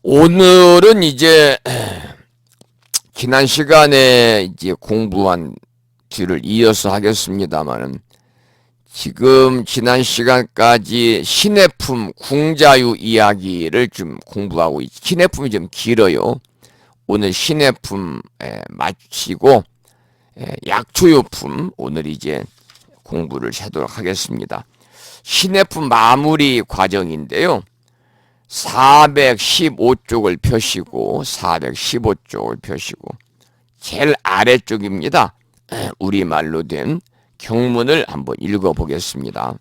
오늘은 이제 지난 시간에 이제 공부한 뒤를 이어서 하겠습니다만은 지금 지난 시간까지 신해품 궁자유 이야기를 좀 공부하고 신해품이 좀 길어요. 오늘 신해품 마치고 약초유품 오늘 이제 공부를 하도록 하겠습니다. 신해품 마무리 과정인데요. 415쪽을 펴시고 415쪽을 펴시고 제일 아래쪽입니다. 우리말로 된 경문을 한번 읽어보겠습니다.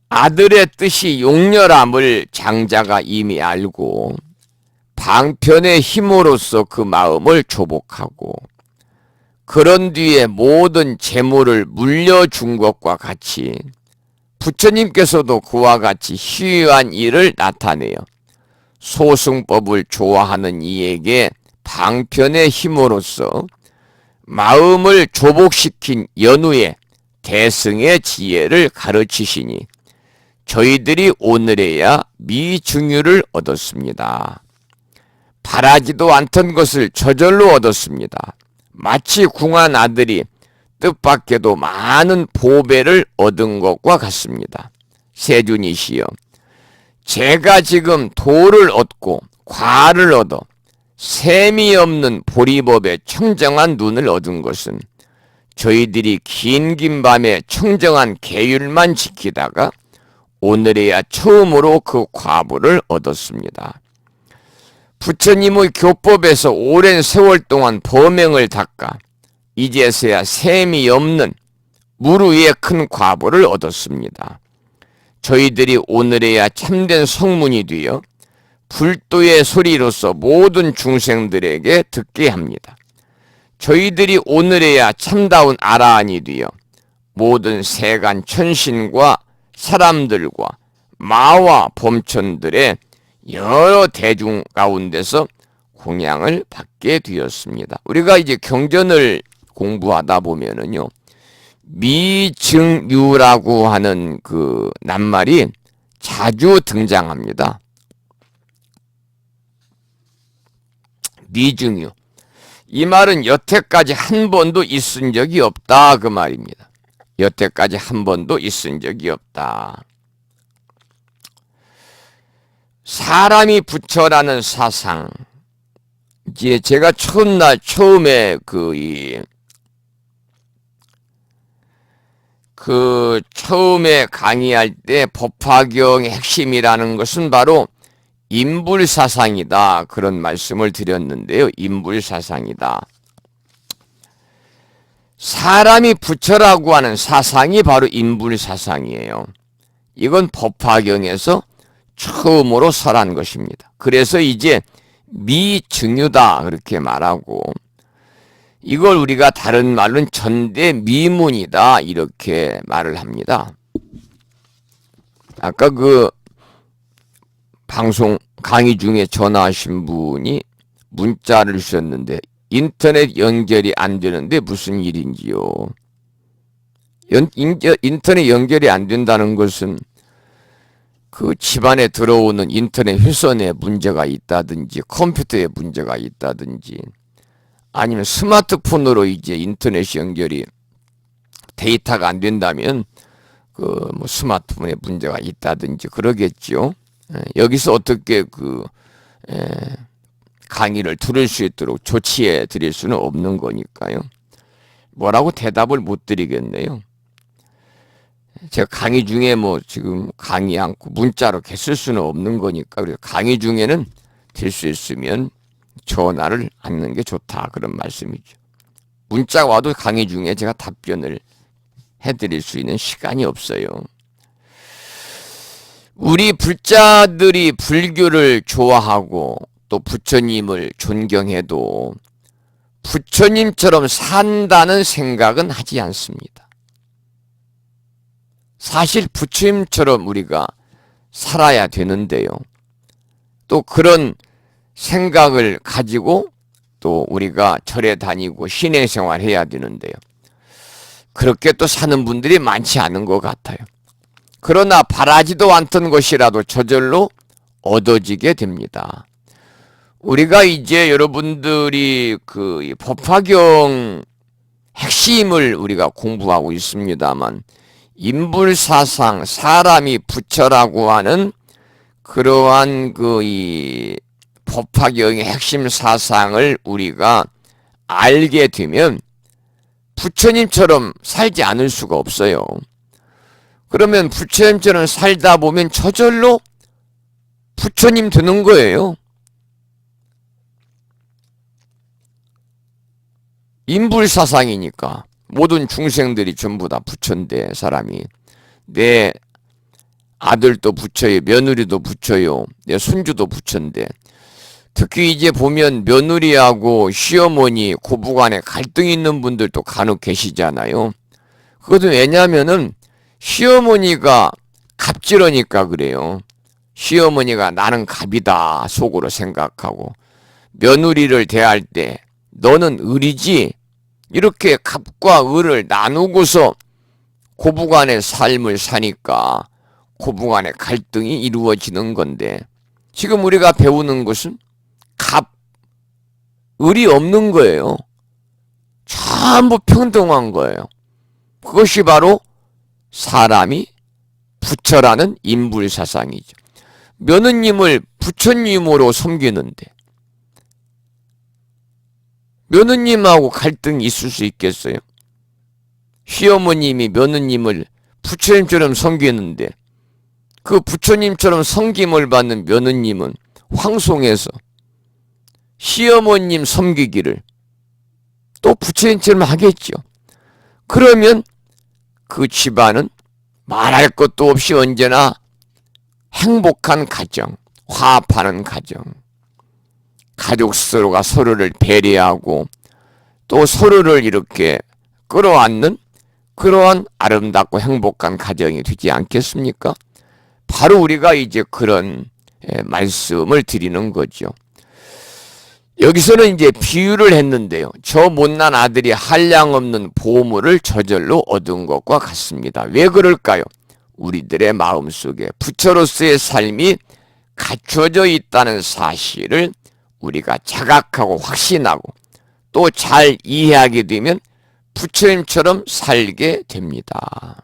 아들의 뜻이 용렬함을 장자가 이미 알고 방편의 힘으로써 그 마음을 조복하고 그런 뒤에 모든 재물을 물려준 것과 같이 부처님께서도 그와 같이 희유한 일을 나타내요. 소승법을 좋아하는 이에게 방편의 힘으로써 마음을 조복시킨 연후에 대승의 지혜를 가르치시니 저희들이 오늘에야 미증유를 얻었습니다. 바라지도 않던 것을 저절로 얻었습니다. 마치 궁한 아들이 뜻밖에도 많은 보배를 얻은 것과 같습니다. 세준이시여, 제가 지금 도를 얻고 과를 얻어 셈이 없는 보리법의 청정한 눈을 얻은 것은 저희들이 긴 밤에 청정한 계율만 지키다가 오늘에야 처음으로 그 과부를 얻었습니다. 부처님의 교법에서 오랜 세월 동안 범행을 닦아 이제서야 셈이 없는 무르의 큰 과보를 얻었습니다. 저희들이 오늘에야 참된 성문이 되어 불도의 소리로서 모든 중생들에게 듣게 합니다. 저희들이 오늘에야 참다운 아라한이 되어 모든 세간 천신과 사람들과 마와 범천들의 여러 대중 가운데서 공양을 받게 되었습니다. 우리가 이제 경전을 공부하다 보면은요, 미증유라고 하는 그 낱말이 자주 등장합니다. 미증유. 이 말은 여태까지 한 번도 있은 적이 없다 그 말입니다. 여태까지 한 번도 있은 적이 없다. 사람이 부처라는 사상. 이제 제가 처음에 처음에 강의할 때 법화경의 핵심이라는 것은 바로 인불사상이다. 그런 말씀을 드렸는데요. 인불사상이다. 사람이 부처라고 하는 사상이 바로 인불사상이에요. 이건 법화경에서 처음으로 설한 것입니다. 그래서 이제 미증유다 그렇게 말하고 이걸 우리가 다른 말로는 전대미문이다 이렇게 말을 합니다. 아까 그 방송 강의 중에 전화하신 분이 문자를 주셨는데 인터넷 연결이 안 되는데 무슨 일인지요. 인터넷 연결이 안 된다는 것은 그 집안에 들어오는 인터넷 회선에 문제가 있다든지 컴퓨터에 문제가 있다든지 아니면 스마트폰으로 이제 인터넷 연결이 데이터가 안 된다면 그 뭐 스마트폰에 문제가 있다든지 그러겠죠. 여기서 어떻게 강의를 들을 수 있도록 조치해 드릴 수는 없는 거니까요. 뭐라고 대답을 못 드리겠네요. 제가 강의 중에 뭐 지금 강의 않고 문자로 계속 쓸 수는 없는 거니까 그래서 강의 중에는 될 수 있으면 전화를 않는 게 좋다 그런 말씀이죠. 문자가 와도 강의 중에 제가 답변을 해드릴 수 있는 시간이 없어요. 우리 불자들이 불교를 좋아하고 또 부처님을 존경해도 부처님처럼 산다는 생각은 하지 않습니다. 사실 부처님처럼 우리가 살아야 되는데요. 또 그런 생각을 가지고 또 우리가 절에 다니고 신행생활 해야 되는데요. 그렇게 또 사는 분들이 많지 않은 것 같아요. 그러나 바라지도 않던 것이라도 저절로 얻어지게 됩니다. 우리가 이제 여러분들이 그 법화경 핵심을 우리가 공부하고 있습니다만, 인불사상, 사람이 부처라고 하는 그러한 그 이 법화경의 핵심 사상을 우리가 알게 되면 부처님처럼 살지 않을 수가 없어요. 그러면 부처님처럼 살다 보면 저절로 부처님 되는 거예요. 인불사상이니까 모든 중생들이 전부 다 부처인데, 사람이 내 아들도 부처요, 며느리도 부처요, 내 손주도 부처인데, 특히 이제 보면 며느리하고 시어머니 고부간에 갈등이 있는 분들도 간혹 계시잖아요. 그것은 왜냐하면은 시어머니가 갑질하니까 그래요. 시어머니가 나는 갑이다 속으로 생각하고, 며느리를 대할 때 너는 을이지, 이렇게 갑과 을을 나누고서 고부간의 삶을 사니까 고부간의 갈등이 이루어지는 건데, 지금 우리가 배우는 것은 갑, 을이 없는 거예요. 전부 평등한 거예요. 그것이 바로 사람이 부처라는 인불사상이죠. 며느님을 부처님으로 섬기는데 며느님하고 갈등이 있을 수 있겠어요? 시어머님이 며느님을 부처님처럼 섬기는데 그 부처님처럼 섬김을 받는 며느님은 황송해서 시어머님 섬기기를 또 부처님처럼 하겠죠. 그러면 그 집안은 말할 것도 없이 언제나 행복한 가정, 화합하는 가정, 가족 서로가 서로를 배려하고 또 서로를 이렇게 끌어안는 그러한 아름답고 행복한 가정이 되지 않겠습니까? 바로 우리가 이제 그런 말씀을 드리는 거죠. 여기서는 이제 비유를 했는데요. 저 못난 아들이 한량없는 보물을 저절로 얻은 것과 같습니다. 왜 그럴까요? 우리들의 마음속에 부처로서의 삶이 갖춰져 있다는 사실을 우리가 자각하고 확신하고 또 잘 이해하게 되면 부처님처럼 살게 됩니다.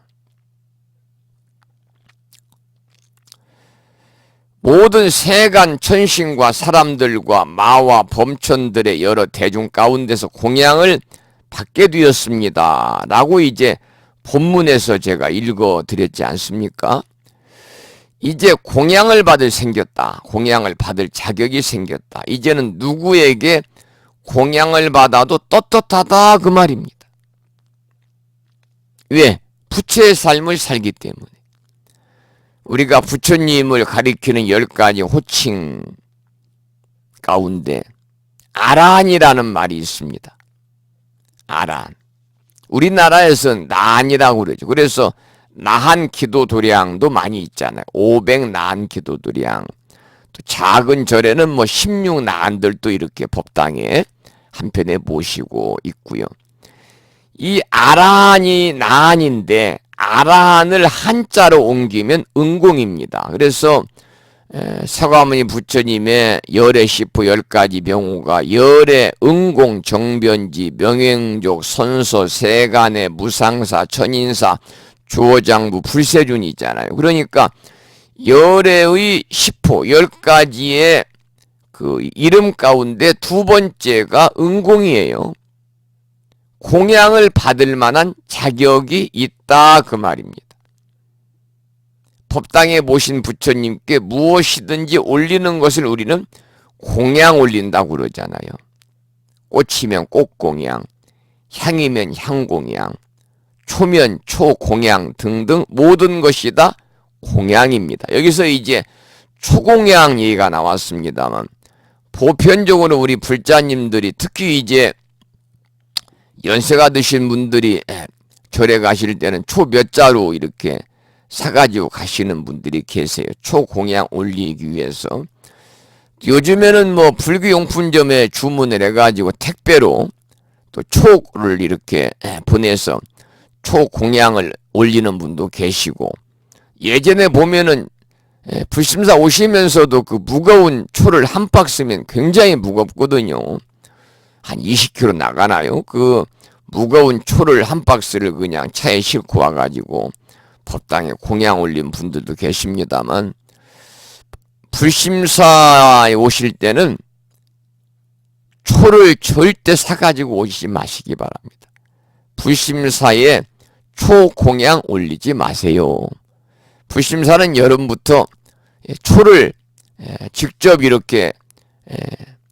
모든 세간 천신과 사람들과 마와 범천들의 여러 대중 가운데서 공양을 받게 되었습니다. 라고 이제 본문에서 제가 읽어드렸지 않습니까? 이제 공양을 받을 생겼다. 공양을 받을 자격이 생겼다. 이제는 누구에게 공양을 받아도 떳떳하다 그 말입니다. 왜? 부처의 삶을 살기 때문에. 우리가 부처님을 가리키는 10가지 호칭 가운데 아라한이라는 말이 있습니다. 아라한. 우리나라에서는 나한이라고 그러죠. 그래서 나한 기도도량도 많이 있잖아요. 500 나한 기도도량. 또 작은 절에는 뭐 16 나한들도 이렇게 법당에 한편에 모시고 있고요. 이 아라한이 나한인데 아라한을 한자로 옮기면 은공입니다. 그래서 서가모니 부처님의 열의 시프 10가지 명호가 열의 은공, 정변지, 명행족, 선서, 세간의 무상사, 천인사, 주어장부, 불세준이잖아요. 그러니까 열의 시포 10가지의 그 이름 가운데 두 번째가 은공이에요. 공양을 받을 만한 자격이 있다 그 말입니다. 법당에 모신 부처님께 무엇이든지 올리는 것을 우리는 공양 올린다고 그러잖아요. 꽃이면 꽃공양, 향이면 향공양, 초면 초공양 등등 모든 것이 다 공양입니다. 여기서 이제 초공양 얘기가 나왔습니다만 보편적으로 우리 불자님들이 특히 이제 연세가 드신 분들이 절에 가실 때는 초 몇 자로 이렇게 사가지고 가시는 분들이 계세요. 초공양 올리기 위해서. 요즘에는 뭐 불교용품점에 주문을 해가지고 택배로 또 초를 이렇게 보내서 초공양을 올리는 분도 계시고, 예전에 보면은 불심사 오시면서도 그 무거운 초를 한 박스면 굉장히 무겁거든요. 한 20kg 나가나요? 그 무거운 초를 한 박스를 그냥 차에 싣고 와가지고 법당에 공양 올린 분들도 계십니다만, 불심사에 오실 때는 초를 절대 사가지고 오시지 마시기 바랍니다. 불심사에 초 공양 올리지 마세요. 불심사는 여름부터 초를 직접 이렇게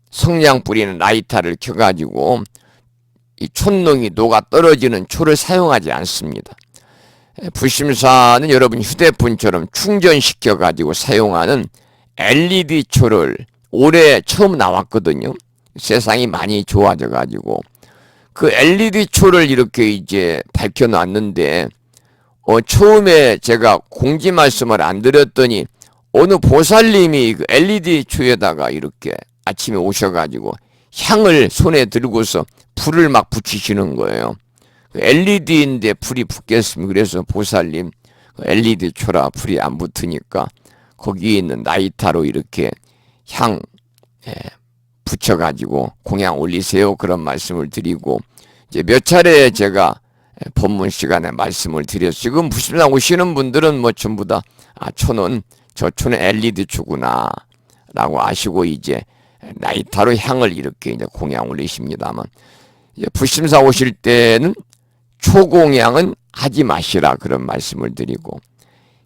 성냥 뿌리는 라이터를 켜가지고 이 촛농이 녹아 떨어지는 초를 사용하지 않습니다. 불심사는 여러분 휴대폰처럼 충전시켜가지고 사용하는 LED 초를 올해 처음 나왔거든요. 세상이 많이 좋아져가지고 그 LED 초를 이렇게 이제 밝혀놨는데, 처음에 제가 공지 말씀을 안 드렸더니 어느 보살님이 그 LED 초에다가 이렇게 아침에 오셔가지고 향을 손에 들고서 불을 막 붙이시는 거예요. LED인데 불이 붙겠습니까? 그래서 보살님, LED 초라 불이 안 붙으니까 거기에 있는 라이터로 이렇게 향 붙여가지고 공양 올리세요. 그런 말씀을 드리고, 이제 몇 차례 제가 법문 시간에 말씀을 드렸어요. 지금 불심사 오시는 분들은 뭐 전부 다, 초는, 저 초는 LED 초구나 라고 아시고 이제 라이터로 향을 이렇게 이제 공양 올리십니다만, 이제 불심사 오실 때는 초공양은 하지 마시라 그런 말씀을 드리고,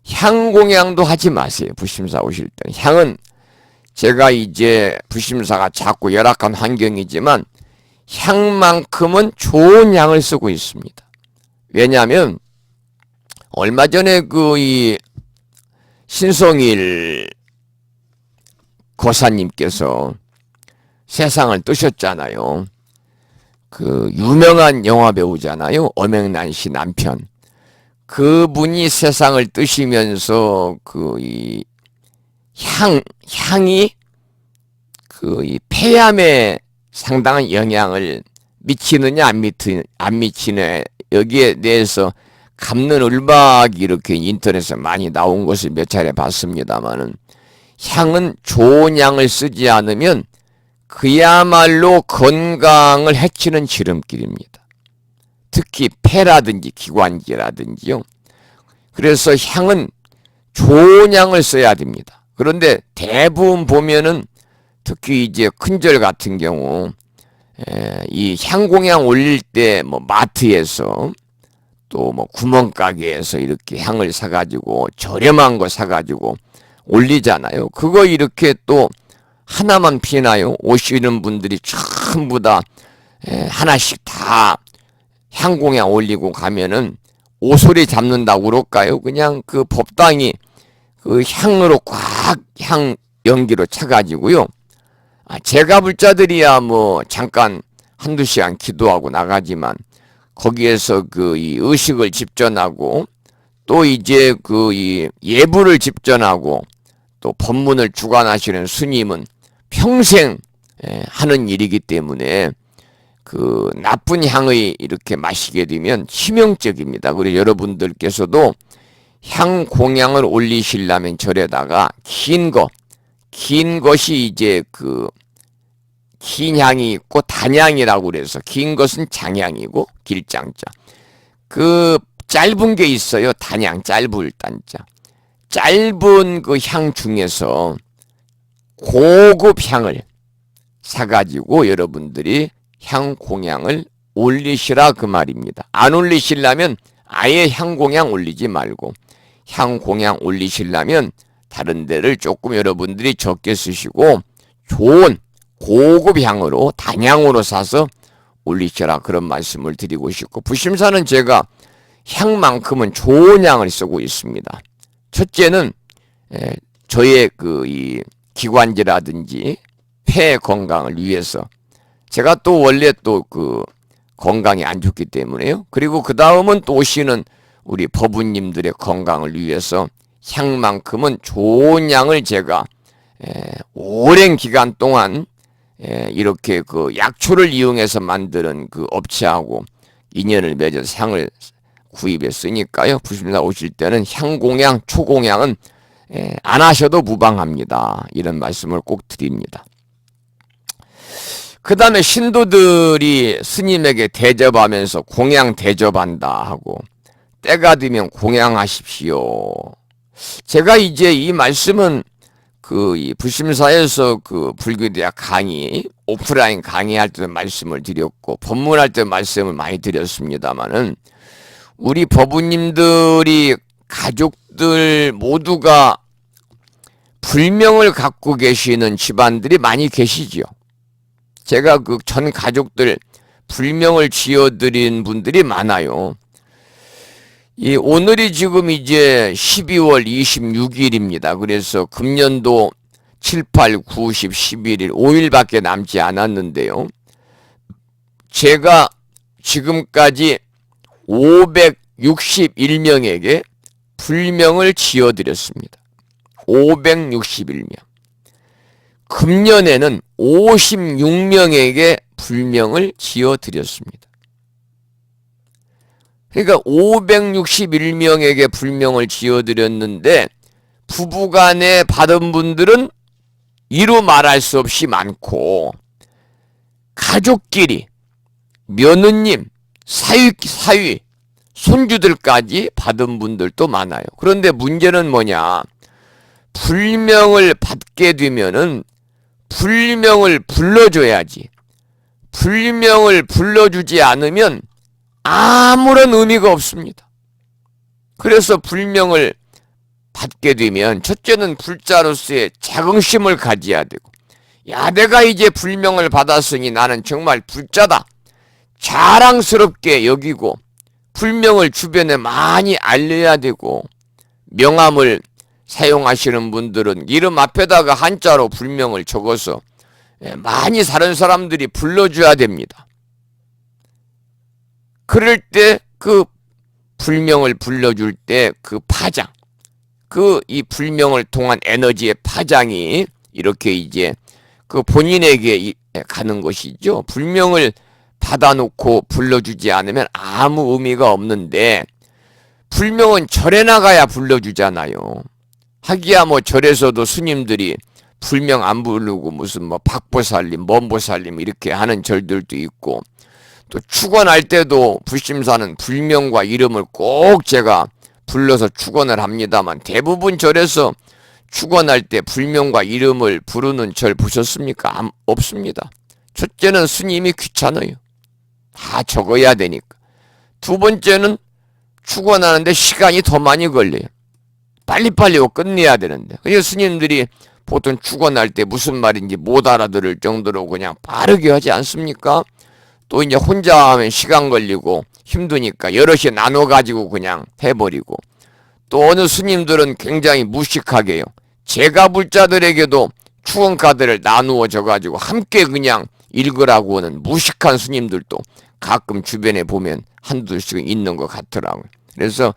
향공양도 하지 마세요. 불심사 오실 때는. 향은 제가 이제 불심사가 작고 열악한 환경이지만 향만큼은 좋은 향을 쓰고 있습니다. 왜냐하면 얼마 전에 그 이 신성일 거사님께서 세상을 뜨셨잖아요. 그 유명한 영화 배우잖아요. 엄앵란 씨 남편. 그분이 세상을 뜨시면서 그 이 향이 그 이 폐암에 상당한 영향을 미치느냐 안 미치느냐 여기에 대해서 감론 을박이 이렇게 인터넷에 많이 나온 것을 몇 차례 봤습니다만은, 향은 좋은 향을 쓰지 않으면 그야말로 건강을 해치는 지름길입니다. 특히 폐라든지 기관지라든지요. 그래서 향은 좋은 향을 써야 됩니다. 그런데 대부분 보면은 특히 이제 큰절 같은 경우 이 향공양 올릴 때 뭐 마트에서 또 뭐 구멍가게에서 이렇게 향을 사가지고 저렴한 거 사가지고 올리잖아요. 그거 이렇게 또 하나만 피나요? 오시는 분들이 전부 다 하나씩 다 향공양 올리고 가면은 오소리 잡는다고 그럴까요? 그냥 그 법당이 그 향으로 꽉 향 연기로 차가지고요. 제가불자들이야 뭐 잠깐 한두 시간 기도하고 나가지만 거기에서 그 이 의식을 집전하고 또 이제 그 이 예불을 집전하고 또 법문을 주관하시는 스님은 평생 하는 일이기 때문에 그 나쁜 향의 이렇게 마시게 되면 치명적입니다. 그리고 여러분들께서도 향 공양을 올리시려면 절에다가 긴 것이 이제 그 긴 향이 있고 단향이라고 그래서 긴 것은 장향이고 길장자. 그 짧은 게 있어요. 단향 짧을 단자. 짧은 그 향 중에서 고급 향을 사가지고 여러분들이 향 공양을 올리시라 그 말입니다. 안 올리시려면 아예 향 공양 올리지 말고, 향 공양 올리시려면 다른 데를 조금 여러분들이 적게 쓰시고 좋은 고급 향으로 단향으로 사서 올리시라 그런 말씀을 드리고 싶고, 불심사는 제가 향만큼은 좋은 향을 쓰고 있습니다. 첫째는 저의 그 이 기관지라든지 폐 건강을 위해서, 제가 또 원래 또 그 건강이 안 좋기 때문에요. 그리고 그 다음은 또 오시는 우리 법우님들의 건강을 위해서 향만큼은 좋은 향을 제가 오랜 기간 동안 이렇게 그 약초를 이용해서 만드는 그 업체하고 인연을 맺어서 향을 구입했으니까요. 불심사 오실 때는 향공양, 초공양은 안 하셔도 무방합니다. 이런 말씀을 꼭 드립니다. 그 다음에 신도들이 스님에게 대접하면서 공양 대접한다 하고 때가 되면 공양하십시오. 제가 이제 이 말씀은 이 불심사에서 불교대학 강의, 오프라인 강의할 때도 말씀을 드렸고, 법문할 때 말씀을 많이 드렸습니다만은, 우리 법우님들이 가족들 모두가 불명을 갖고 계시는 집안들이 많이 계시지요. 제가 전 가족들 불명을 지어드린 분들이 많아요. 오늘이 지금 이제 12월 26일입니다. 그래서 금년도 7, 8, 9, 10, 11일 5일밖에 남지 않았는데요. 제가 지금까지 561명에게 불명을 지어드렸습니다. 561명. 금년에는 56명에게 불명을 지어드렸습니다. 그러니까 561명에게 불명을 지어드렸는데 부부간에 받은 분들은 이루 말할 수 없이 많고 가족끼리 며느님, 사위, 손주들까지 받은 분들도 많아요. 그런데 문제는 뭐냐? 불명을 받게 되면은 불명을 불러줘야지. 불명을 불러주지 않으면 아무런 의미가 없습니다. 그래서 불명을 받게 되면 첫째는 불자로서의 자긍심을 가져야 되고, 야, 내가 이제 불명을 받았으니 나는 정말 불자다. 자랑스럽게 여기고 불명을 주변에 많이 알려야 되고, 명함을 사용하시는 분들은 이름 앞에다가 한자로 불명을 적어서 많이 다른 사람들이 불러줘야 됩니다. 그럴 때 불명을 불러줄 때 파장, 이 불명을 통한 에너지의 파장이 이렇게 이제 본인에게 가는 것이죠. 불명을 받아놓고 불러주지 않으면 아무 의미가 없는데, 불명은 절에 나가야 불러주잖아요. 하기야 절에서도 스님들이 불명 안 부르고 무슨 박보살님, 먼보살님 이렇게 하는 절들도 있고, 또 축원할 때도 불심사는 불명과 이름을 꼭 제가 불러서 축원을 합니다만, 대부분 절에서 축원할 때 불명과 이름을 부르는 절 보셨습니까? 없습니다. 첫째는 스님이 귀찮아요. 다 적어야 되니까. 두 번째는 축원하는데 시간이 더 많이 걸려요. 빨리빨리 끝내야 되는데. 그래서 스님들이 보통 축원할 때 무슨 말인지 못 알아들을 정도로 그냥 빠르게 하지 않습니까? 또 이제 혼자 하면 시간 걸리고 힘드니까 여럿이 나눠가지고 그냥 해버리고, 또 어느 스님들은 굉장히 무식하게요. 제가 불자들에게도 축원 카드를 나누어 줘가지고 함께 그냥 읽으라고 하는 무식한 스님들도 가끔 주변에 보면 한둘씩 있는 것 같더라고요. 그래서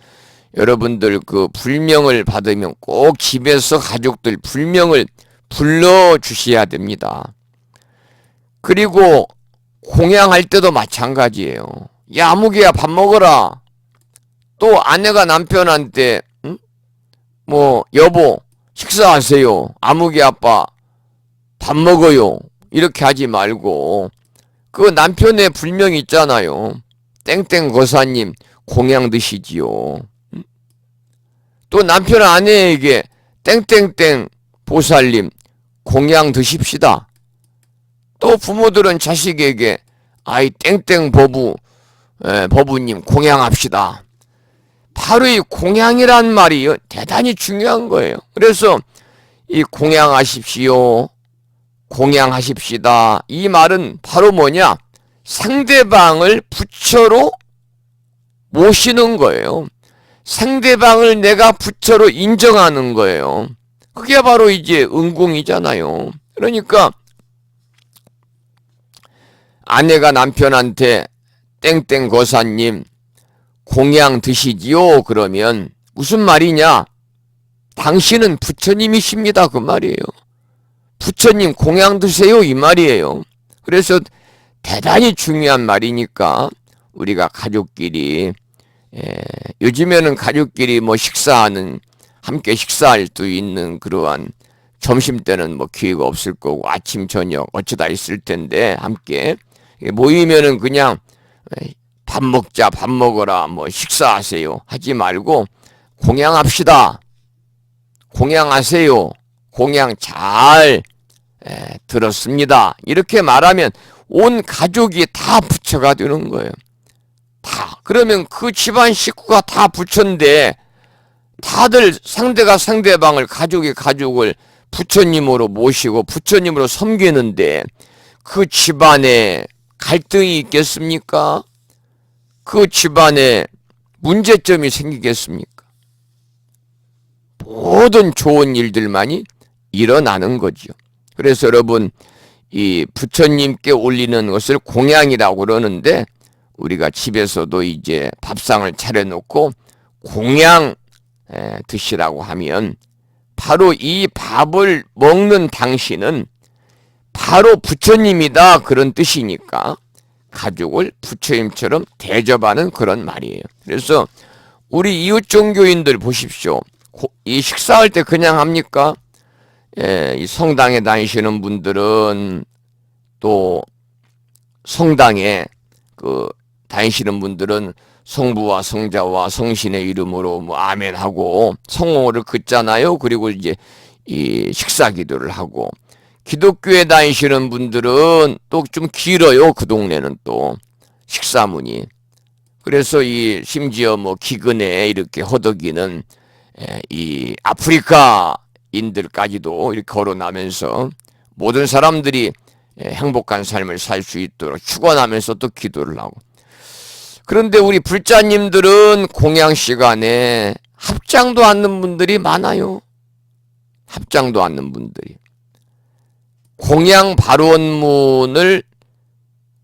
여러분들 불명을 받으면 꼭 집에서 가족들 불명을 불러주셔야 됩니다. 그리고 공양할 때도 마찬가지예요. 야, 아무개야 밥 먹어라. 또 아내가 남편한테 여보 식사하세요. 아무개 아빠 밥 먹어요. 이렇게 하지 말고 남편의 불명이 있잖아요. 땡땡 거사님 공양 드시지요. 또 남편 아내에게 땡땡땡 보살님 공양 드십시다. 또 부모들은 자식에게 아이 땡땡 법우님 공양합시다. 바로 이 공양이란 말이 대단히 중요한 거예요. 그래서 이 공양하십시오, 공양하십시다, 이 말은 바로 뭐냐? 상대방을 부처로 모시는 거예요. 상대방을 내가 부처로 인정하는 거예요. 그게 바로 이제 은공이잖아요. 그러니까 아내가 남편한테 땡땡 거사님 공양 드시지요? 그러면 무슨 말이냐? 당신은 부처님이십니다. 그 말이에요. 부처님 공양 드세요. 이 말이에요. 그래서 대단히 중요한 말이니까 우리가 가족끼리 요즘에는 가족끼리 식사하는 함께 식사할 수 있는 그러한 점심때는 뭐 기회가 없을 거고 아침 저녁 어쩌다 있을 텐데 함께 모이면은 그냥 밥 먹자 밥 먹어라 뭐 식사하세요 하지 말고 공양합시다. 공양하세요. 공양 잘 들었습니다. 이렇게 말하면 온 가족이 다 부처가 되는 거예요. 다. 그러면 그 집안 식구가 다 부처인데 다들 상대가 상대방을 가족이 가족을 부처님으로 모시고 부처님으로 섬기는데 그 집안에 갈등이 있겠습니까? 그 집안에 문제점이 생기겠습니까? 모든 좋은 일들만이 일어나는 거죠. 그래서 여러분 이 부처님께 올리는 것을 공양이라고 그러는데 우리가 집에서도 이제 밥상을 차려놓고 공양 드시라고 하면 바로 이 밥을 먹는 당신은 바로 부처님이다 그런 뜻이니까 가족을 부처님처럼 대접하는 그런 말이에요. 그래서 우리 이웃 종교인들 보십시오. 이 식사할 때 그냥 합니까? 이 성당에 다니시는 분들은 또 성당에 다니시는 분들은 성부와 성자와 성신의 이름으로 뭐 아멘 하고 성호를 긋잖아요. 그리고 이제 이 식사 기도를 하고 기독교에 다니시는 분들은 또 좀 길어요. 그 동네는 또 식사문이. 그래서 이 심지어 뭐 기근에 이렇게 허덕이는 이 아프리카인들까지도 이렇게 거론하면서 모든 사람들이 행복한 삶을 살 수 있도록 축원하면서 또 기도를 하고. 그런데 우리 불자님들은 공양 시간에 합장도 않는 분들이 많아요. 합장도 않는 분들이. 공양 발원문을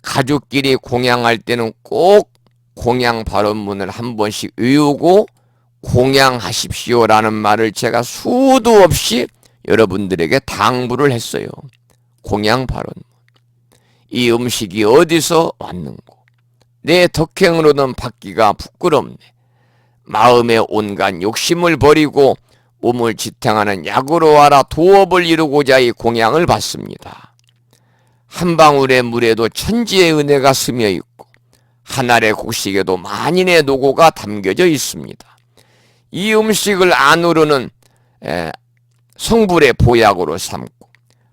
가족끼리 공양할 때는 꼭 공양 발원문을 한 번씩 외우고 공양하십시오라는 말을 제가 수도 없이 여러분들에게 당부를 했어요. 공양 발원문. 이 음식이 어디서 왔는고. 내 덕행으로는 받기가 부끄럽네. 마음의 온갖 욕심을 버리고 몸을 지탱하는 약으로 와라 도업을 이루고자 이 공양을 받습니다. 한 방울의 물에도 천지의 은혜가 스며 있고 한 알의 곡식에도 만인의 노고가 담겨져 있습니다. 이 음식을 안으로는 성불의 보약으로 삼고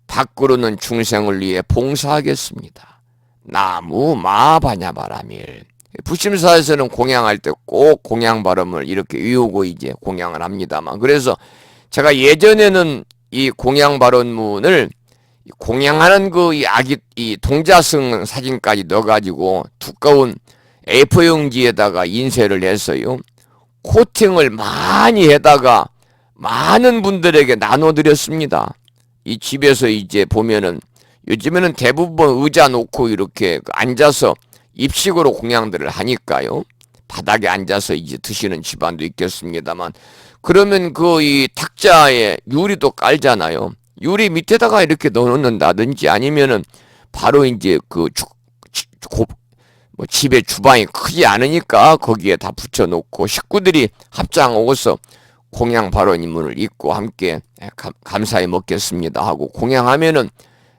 밖으로는 중생을 위해 봉사하겠습니다. 나무 마바냐바라밀. 부심사에서는 공양할 때 꼭 공양 발음을 이렇게 외우고 이제 공양을 합니다만, 그래서 제가 예전에는 이 공양 발언문을 공양하는 이 동자승 사진까지 넣어가지고 두꺼운 A4용지에다가 인쇄를 해서요 코팅을 많이 해다가 많은 분들에게 나눠드렸습니다. 이 집에서 이제 보면은 요즘에는 대부분 의자 놓고 이렇게 앉아서 입식으로 공양들을 하니까요. 바닥에 앉아서 이제 드시는 집안도 있겠습니다만, 그러면 이 탁자에 유리도 깔잖아요. 유리 밑에다가 이렇게 넣어놓는다든지 아니면은 바로 이제 집에 주방이 크지 않으니까 거기에 다 붙여놓고 식구들이 합장 오고서 공양 발언문을 읽고 함께 감사히 먹겠습니다 하고 공양하면은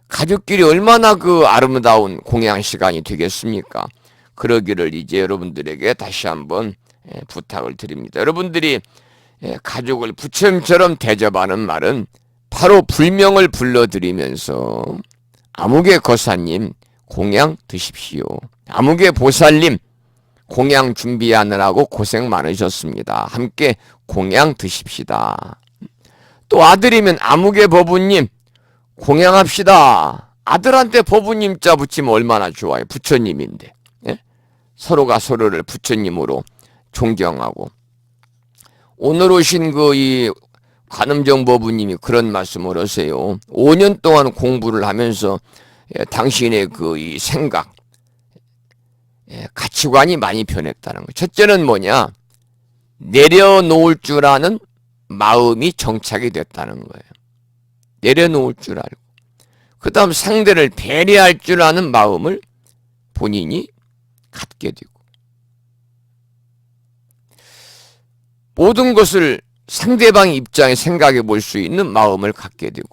가족끼리 얼마나 아름다운 공양 시간이 되겠습니까? 그러기를 이제 여러분들에게 다시 한번 부탁을 드립니다. 여러분들이 가족을 부처님처럼 대접하는 말은 바로 불명을 불러드리면서 아무개 거사님 공양 드십시오. 아무개 보살님 공양 준비하느라고 고생 많으셨습니다. 함께 공양 드십시다. 또 아들이면 아무개 법우님 공양합시다. 아들한테 법우님 자 붙이면 얼마나 좋아요. 부처님인데. 예? 서로가 서로를 부처님으로 존경하고. 오늘 오신 이 관음정 법우님이 그런 말씀을 하세요. 5년 동안 공부를 하면서 당신의 이 생각, 가치관이 많이 변했다는 거예요. 첫째는 뭐냐? 내려놓을 줄 아는 마음이 정착이 됐다는 거예요. 내려놓을 줄 알고. 그 다음 상대를 배려할 줄 아는 마음을 본인이 갖게 되고. 모든 것을 상대방 입장에 생각해 볼 수 있는 마음을 갖게 되고,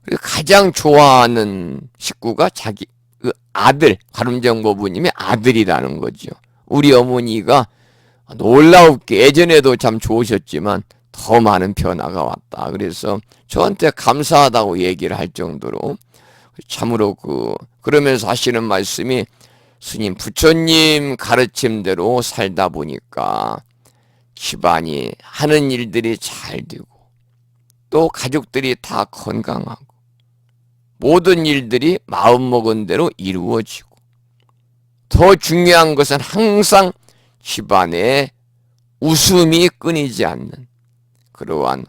그리고 가장 좋아하는 식구가 자기 그 아들, 가름정보부님의 아들이라는 거죠. 우리 어머니가 놀라웠게 예전에도 참 좋으셨지만 더 많은 변화가 왔다. 그래서 저한테 감사하다고 얘기를 할 정도로 참으로 그러면서 하시는 말씀이, 스님 부처님 가르침대로 살다 보니까 집안이 하는 일들이 잘 되고 또 가족들이 다 건강하고 모든 일들이 마음먹은 대로 이루어지고, 더 중요한 것은 항상 집안에 웃음이 끊이지 않는 그러한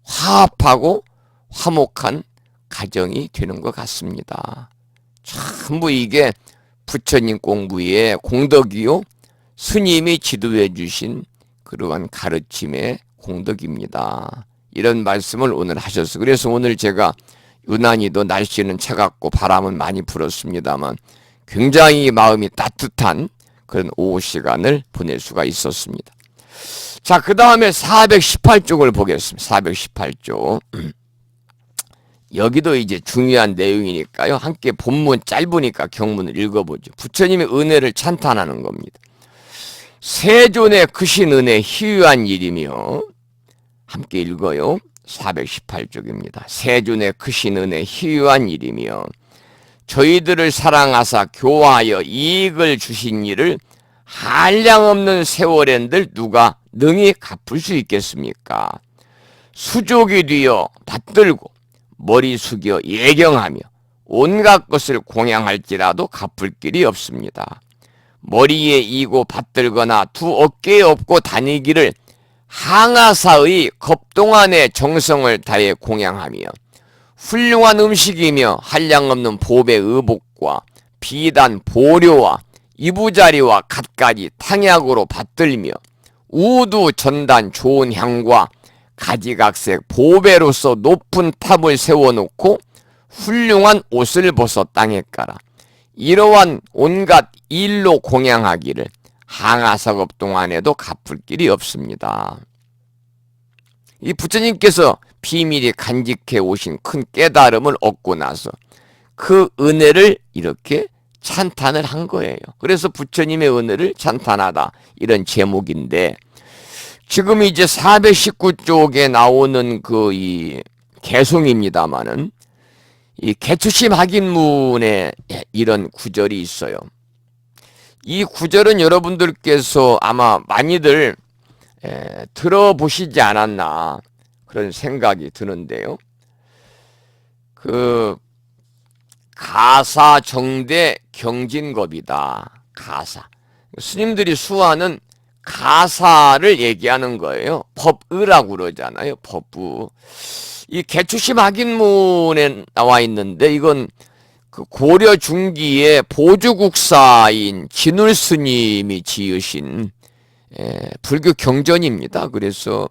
화합하고 화목한 가정이 되는 것 같습니다. 전부 이게 부처님 공부의 공덕이요, 스님이 지도해 주신 그러한 가르침의 공덕입니다. 이런 말씀을 오늘 하셨어요. 그래서 오늘 제가 유난히도 날씨는 차갑고 바람은 많이 불었습니다만 굉장히 마음이 따뜻한 그런 오후 시간을 보낼 수가 있었습니다. 자, 그 다음에 418쪽을 보겠습니다. 418쪽. 여기도 이제 중요한 내용이니까요. 함께 본문 짧으니까 경문을 읽어보죠. 부처님의 은혜를 찬탄하는 겁니다. 세존의 크신 은혜 희유한 일이며, 함께 읽어요. 418쪽입니다. 세존의 크신 은혜 희유한 일이며 저희들을 사랑하사 교화하여 이익을 주신 일을 한량없는 세월엔들 누가 능히 갚을 수 있겠습니까? 수족이 되어 받들고 머리 숙여 예경하며 온갖 것을 공양할지라도 갚을 길이 없습니다. 머리에 이고 받들거나 두 어깨에 업고 다니기를 항아사의 겁동안의 정성을 다해 공양하며 훌륭한 음식이며 한량없는 보배 의복과 비단 보료와 이부자리와 갖가지 탕약으로 받들며 우두 전단 좋은 향과 가지각색 보배로서 높은 탑을 세워놓고 훌륭한 옷을 벗어 땅에 깔아 이러한 온갖 일로 공양하기를 항아사급 동안에도 갚을 길이 없습니다. 이 부처님께서 비밀이 간직해 오신 큰 깨달음을 얻고 나서 그 은혜를 이렇게 찬탄을 한 거예요. 그래서 부처님의 은혜를 찬탄하다, 이런 제목인데, 지금 이제 419쪽에 나오는 이 개송입니다마는 이 개추심 확인문에 이런 구절이 있어요. 이 구절은 여러분들께서 아마 많이들 들어보시지 않았나 그런 생각이 드는데요. 가사정대 경진겁이다. 가사. 스님들이 수하는 가사를 얘기하는 거예요. 법의라고 그러잖아요. 법의. 이 개추심 확인문에 나와 있는데, 이건 고려 중기의 보주국사인 진울 스님이 지으신 불교 경전입니다. 그래서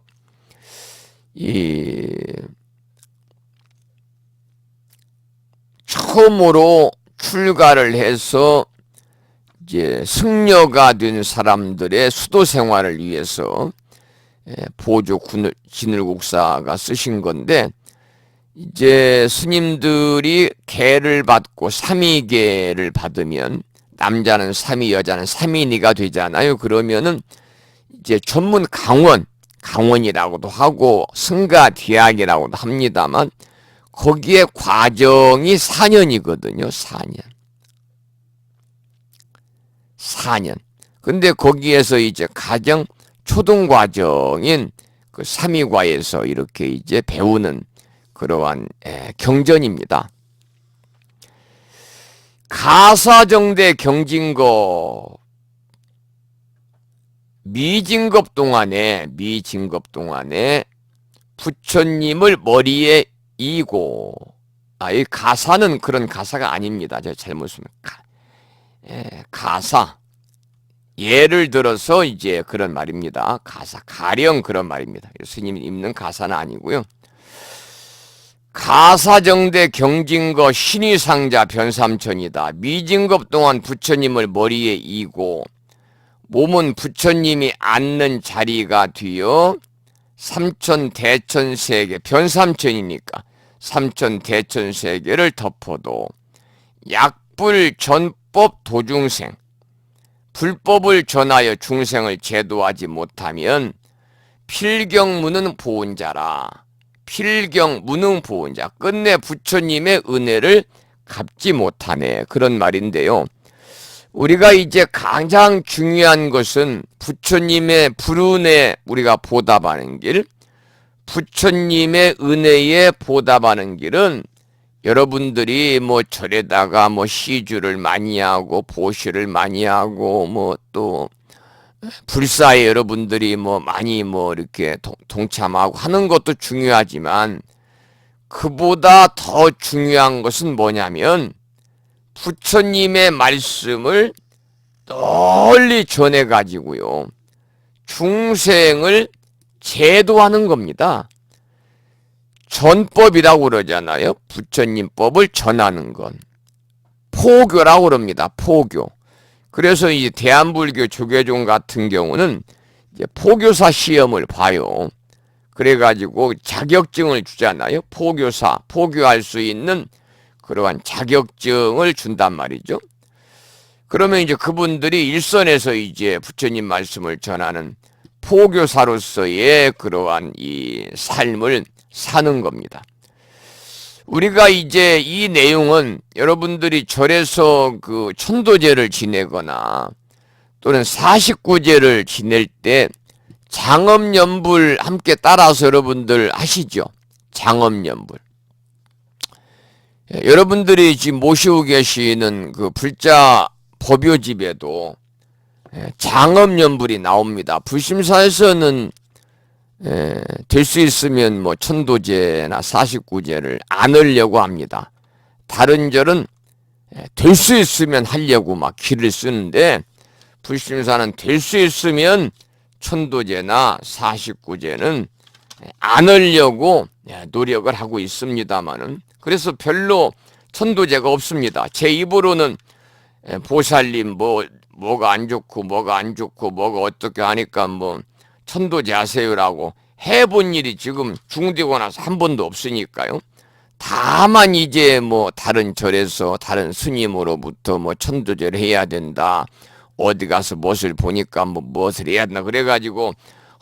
처음으로 출가를 해서 이제 승려가 된 사람들의 수도 생활을 위해서 보조 진울국사가 쓰신 건데, 이제 스님들이 계를 받고 삼위계를 받으면 남자는 삼위, 여자는 삼위니가 되잖아요. 그러면은 이제 전문 강원이라고도 하고 승가디학이라고도 합니다만, 거기에 과정이 4년이거든요. 4년. 근데 거기에서 이제 가장 초등 과정인 그 삼위과에서 이렇게 이제 배우는 그러한 경전입니다. 가사정대 경진겁, 미진겁 동안에 부처님을 머리에 이고, 이 가사는 그런 가사가 아닙니다. 제가 잘못 쓰면 가사. 예를 들어서 이제 그런 말입니다. 가사, 가령 그런 말입니다. 스님이 입는 가사는 아니고요. 가사정대 경진거 신의상자 변삼천이다. 미진겁 동안 부처님을 머리에 이고 몸은 부처님이 앉는 자리가 되어 삼천 대천세계, 변삼천이니까 삼천 대천세계를 덮어도 약불 전법 도중생, 불법을 전하여 중생을 제도하지 못하면 필경무능 보은자라. 필경무능 보은자, 끝내 부처님의 은혜를 갚지 못하네, 그런 말인데요. 우리가 이제 가장 중요한 것은 부처님의 불은혜 우리가 보답하는 길, 부처님의 은혜에 보답하는 길은 여러분들이 뭐 절에다가 뭐 시주를 많이 하고 보시를 많이 하고 뭐 또 불사에 여러분들이 뭐 많이 뭐 이렇게 동참하고 하는 것도 중요하지만, 그보다 더 중요한 것은 뭐냐면 부처님의 말씀을 널리 전해가지고요, 중생을 제도하는 겁니다. 전법이라고 그러잖아요. 부처님 법을 전하는 건 포교라고 그럽니다. 포교. 그래서 이 대한불교 조계종 같은 경우는 이제 포교사 시험을 봐요. 그래가지고 자격증을 주잖아요. 포교사, 포교할 수 있는 그러한 자격증을 준단 말이죠. 그러면 이제 그분들이 일선에서 이제 부처님 말씀을 전하는 포교사로서의 그러한 이 삶을 사는 겁니다. 우리가 이제 이 내용은 여러분들이 절에서 그 천도제를 지내거나 또는 49제를 지낼 때 장엄연불 함께 따라서 여러분들 하시죠. 장엄연불. 여러분들이 지금 모시고 계시는 그 불자 법요집에도 장엄연불이 나옵니다. 불심사에서는 될 수 있으면 뭐 천도제나 49제를 안 하려고 합니다. 다른 절은 될 수 있으면 하려고 막 기를 쓰는데, 불심사는 될 수 있으면 천도제나 49제는 안 하려고 노력을 하고 있습니다만은, 그래서 별로 천도제가 없습니다. 제 입으로는 보살님 뭐가 안 좋고 뭐가 안 좋고 뭐가 어떻게 하니까 뭐 천도제 하세요라고 해본 일이 지금 중되고 나서 한 번도 없으니까요. 다만 이제 뭐 다른 절에서 다른 스님으로부터 뭐 천도제를 해야 된다, 어디 가서 무엇을 보니까 뭐 무엇을 해야 된다 그래가지고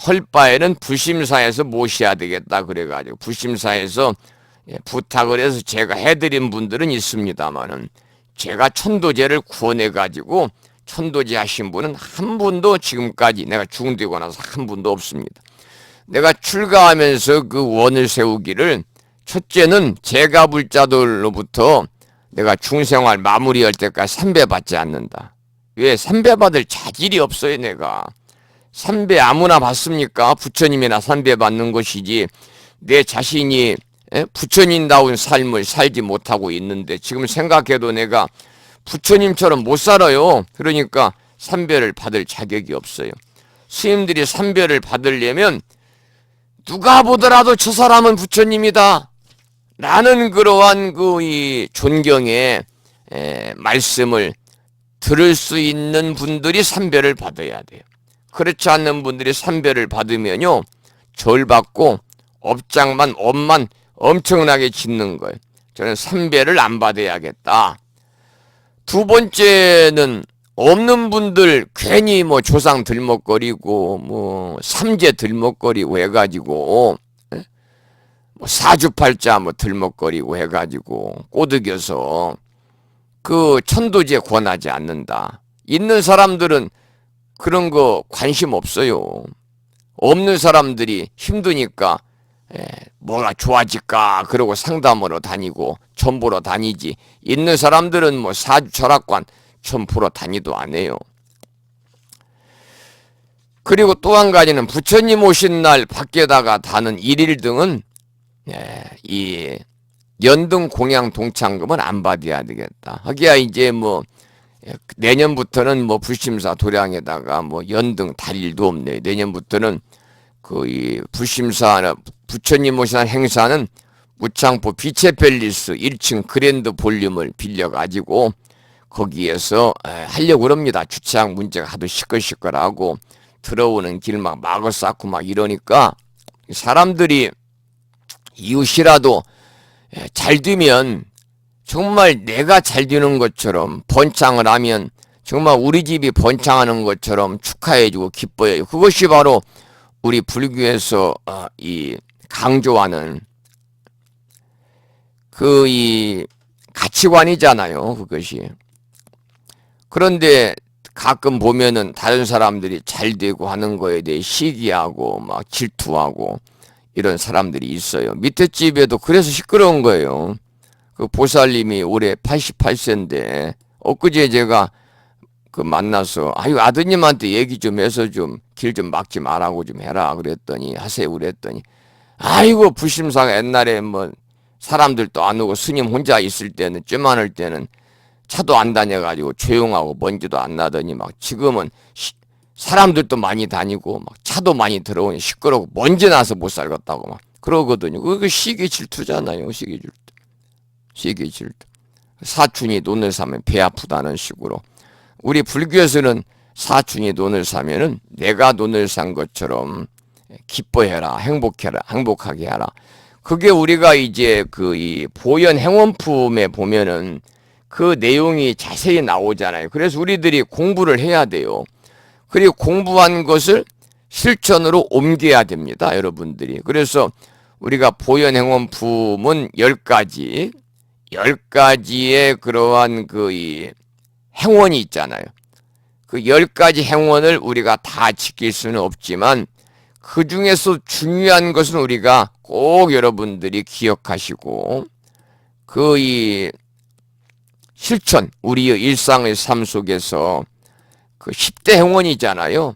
헐 바에는 불심사에서 모셔야 되겠다 그래가지고 불심사에서 부탁을 해서 제가 해드린 분들은 있습니다만은, 제가 천도제를 구원해가지고 천도제 하신 분은 한 분도 지금까지 내가 중되고 나서 한 분도 없습니다. 내가 출가하면서 그 원을 세우기를, 첫째는 제가불자들로부터 내가 중생활 마무리할 때까지 삼배받지 않는다. 왜? 삼배받을 자질이 없어요. 내가 삼배 아무나 받습니까? 부처님이나 삼배받는 것이지 내 자신이 부처님다운 삶을 살지 못하고 있는데, 지금 생각해도 내가 부처님처럼 못 살아요. 그러니까 삼배를 받을 자격이 없어요. 스님들이 삼배를 받으려면 누가 보더라도 저 사람은 부처님이다 라는 그러한 그 이 존경의 말씀을 들을 수 있는 분들이 삼배를 받아야 돼요. 그렇지 않는 분들이 삼배를 받으면요, 절 받고 업장만 업만 엄청나게 짓는 거예요. 저는 삼배를 안 받아야겠다. 두 번째는 없는 분들 괜히 뭐 조상 들먹거리고 뭐 삼재 들먹거리고 해가지고 뭐 사주팔자 뭐 들먹거리고 해가지고 꼬드겨서 그 천도제 권하지 않는다. 있는 사람들은 그런 거 관심 없어요. 없는 사람들이 힘드니까 뭐가 좋아질까 그러고 상담으로 다니고 점 보러 다니지, 있는 사람들은 뭐 사주 철학관 점 보러 다니도 안 해요. 그리고 또 한 가지는 부처님 오신 날 밖에다가 다는 일일등은 이 연등 공양 동창금은 안 받아야 되겠다. 하기야 이제 뭐 내년부터는 뭐 불심사 도량에다가 뭐 연등 달 일도 없네. 내년부터는 그 이 불심사 부처님 오신 행사는 무창포 비체펠리스 1층 그랜드 볼륨을 빌려가지고 거기에서 하려고 그럽니다. 주차장 문제가 하도 시끌시끌하고 들어오는 길 막 막을 쌓고 막 이러니까 사람들이 이웃이라도 잘 되면 정말 내가 잘 되는 것처럼 번창을 하면 정말 우리 집이 번창하는 것처럼 축하해주고 기뻐해요. 그것이 바로 우리 불교에서 이 강조하는 그 이 가치관이잖아요. 그것이. 그런데 가끔 보면은 다른 사람들이 잘 되고 하는 거에 대해 시기하고 막 질투하고 이런 사람들이 있어요. 밑에 집에도 그래서 시끄러운 거예요. 그 보살님이 올해 88세인데 엊그제 제가 그 만나서 아유 아드님한테 얘기 좀 해서 좀 길 좀 막지 말라고 좀 해라 그랬더니 하세요 그랬더니 아이고 불심사가 옛날에 뭐 사람들도 안 오고 스님 혼자 있을 때는 쬐만할 때는 차도 안 다녀가지고 조용하고 먼지도 안 나더니 막 지금은 사람들도 많이 다니고 막 차도 많이 들어오니 시끄럽고 먼지 나서 못 살겠다고 막 그러거든요. 그거 시기 질투잖아요. 시기 질투. 시기 질투. 사춘이 논을 사면 배 아프다는 식으로. 우리 불교에서는 사춘이 논을 사면은 내가 논을 산 것처럼 기뻐해라, 행복해라, 행복하게 하라. 그게 우리가 이제 그 이 보현 행원품에 보면은 그 내용이 자세히 나오잖아요. 그래서 우리들이 공부를 해야 돼요. 그리고 공부한 것을 실천으로 옮겨야 됩니다. 여러분들이. 그래서 우리가 보현 행원품은 10가지, 10가지의 그러한 그 이 행원이 있잖아요. 그 10가지 행원을 우리가 다 지킬 수는 없지만 그 중에서 중요한 것은 우리가 꼭 여러분들이 기억하시고 그 이 실천, 우리의 일상의 삶 속에서 그 10대 행원이잖아요.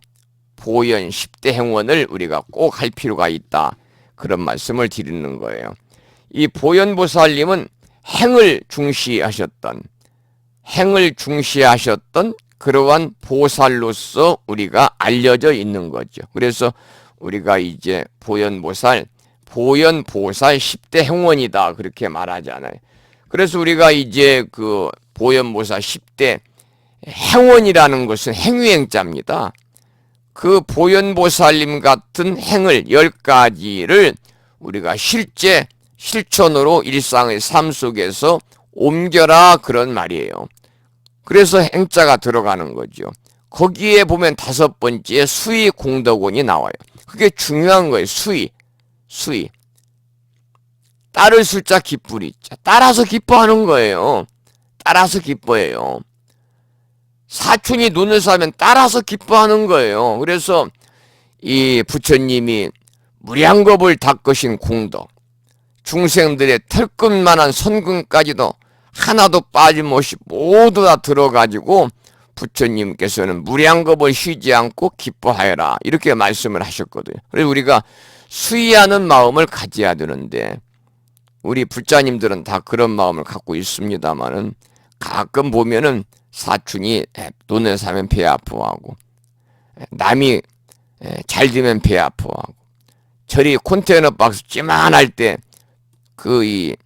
보현 10대 행원을 우리가 꼭 할 필요가 있다. 그런 말씀을 드리는 거예요. 이 보현보살님은 행을 중시하셨던 그러한 보살로서 우리가 알려져 있는 거죠. 그래서 우리가 이제 보현보살 10대 행원이다 그렇게 말하잖아요. 그래서 우리가 이제 그 보현보살 10대 행원이라는 것은 행위행자입니다. 그 보현보살님 같은 행을 10가지를 우리가 실제 실천으로 일상의 삶 속에서 옮겨라 그런 말이에요. 그래서 행자가 들어가는 거죠. 거기에 보면 5번째 수의 공덕원이 나와요. 그게 중요한 거예요. 수의. 따를 숫자 기쁘리. 따라서 기뻐하는 거예요. 따라서 기뻐해요. 사춘이 눈을 사면 따라서 기뻐하는 거예요. 그래서 이 부처님이 무량겁을 닦으신 공덕, 중생들의 털끝만한 선근까지도 하나도 빠짐없이 모두 다 들어가지고 부처님께서는 무량겁을 쉬지 않고 기뻐하여라 이렇게 말씀을 하셨거든요. 그래서 우리가 수의하는 마음을 가져야 되는데 우리 불자님들은 다 그런 마음을 갖고 있습니다만은 가끔 보면은 사춘이 돈을 사면 배 아프하고 남이 잘 되면 배 아프하고 저리 컨테이너 박스 찌만할 때 그 이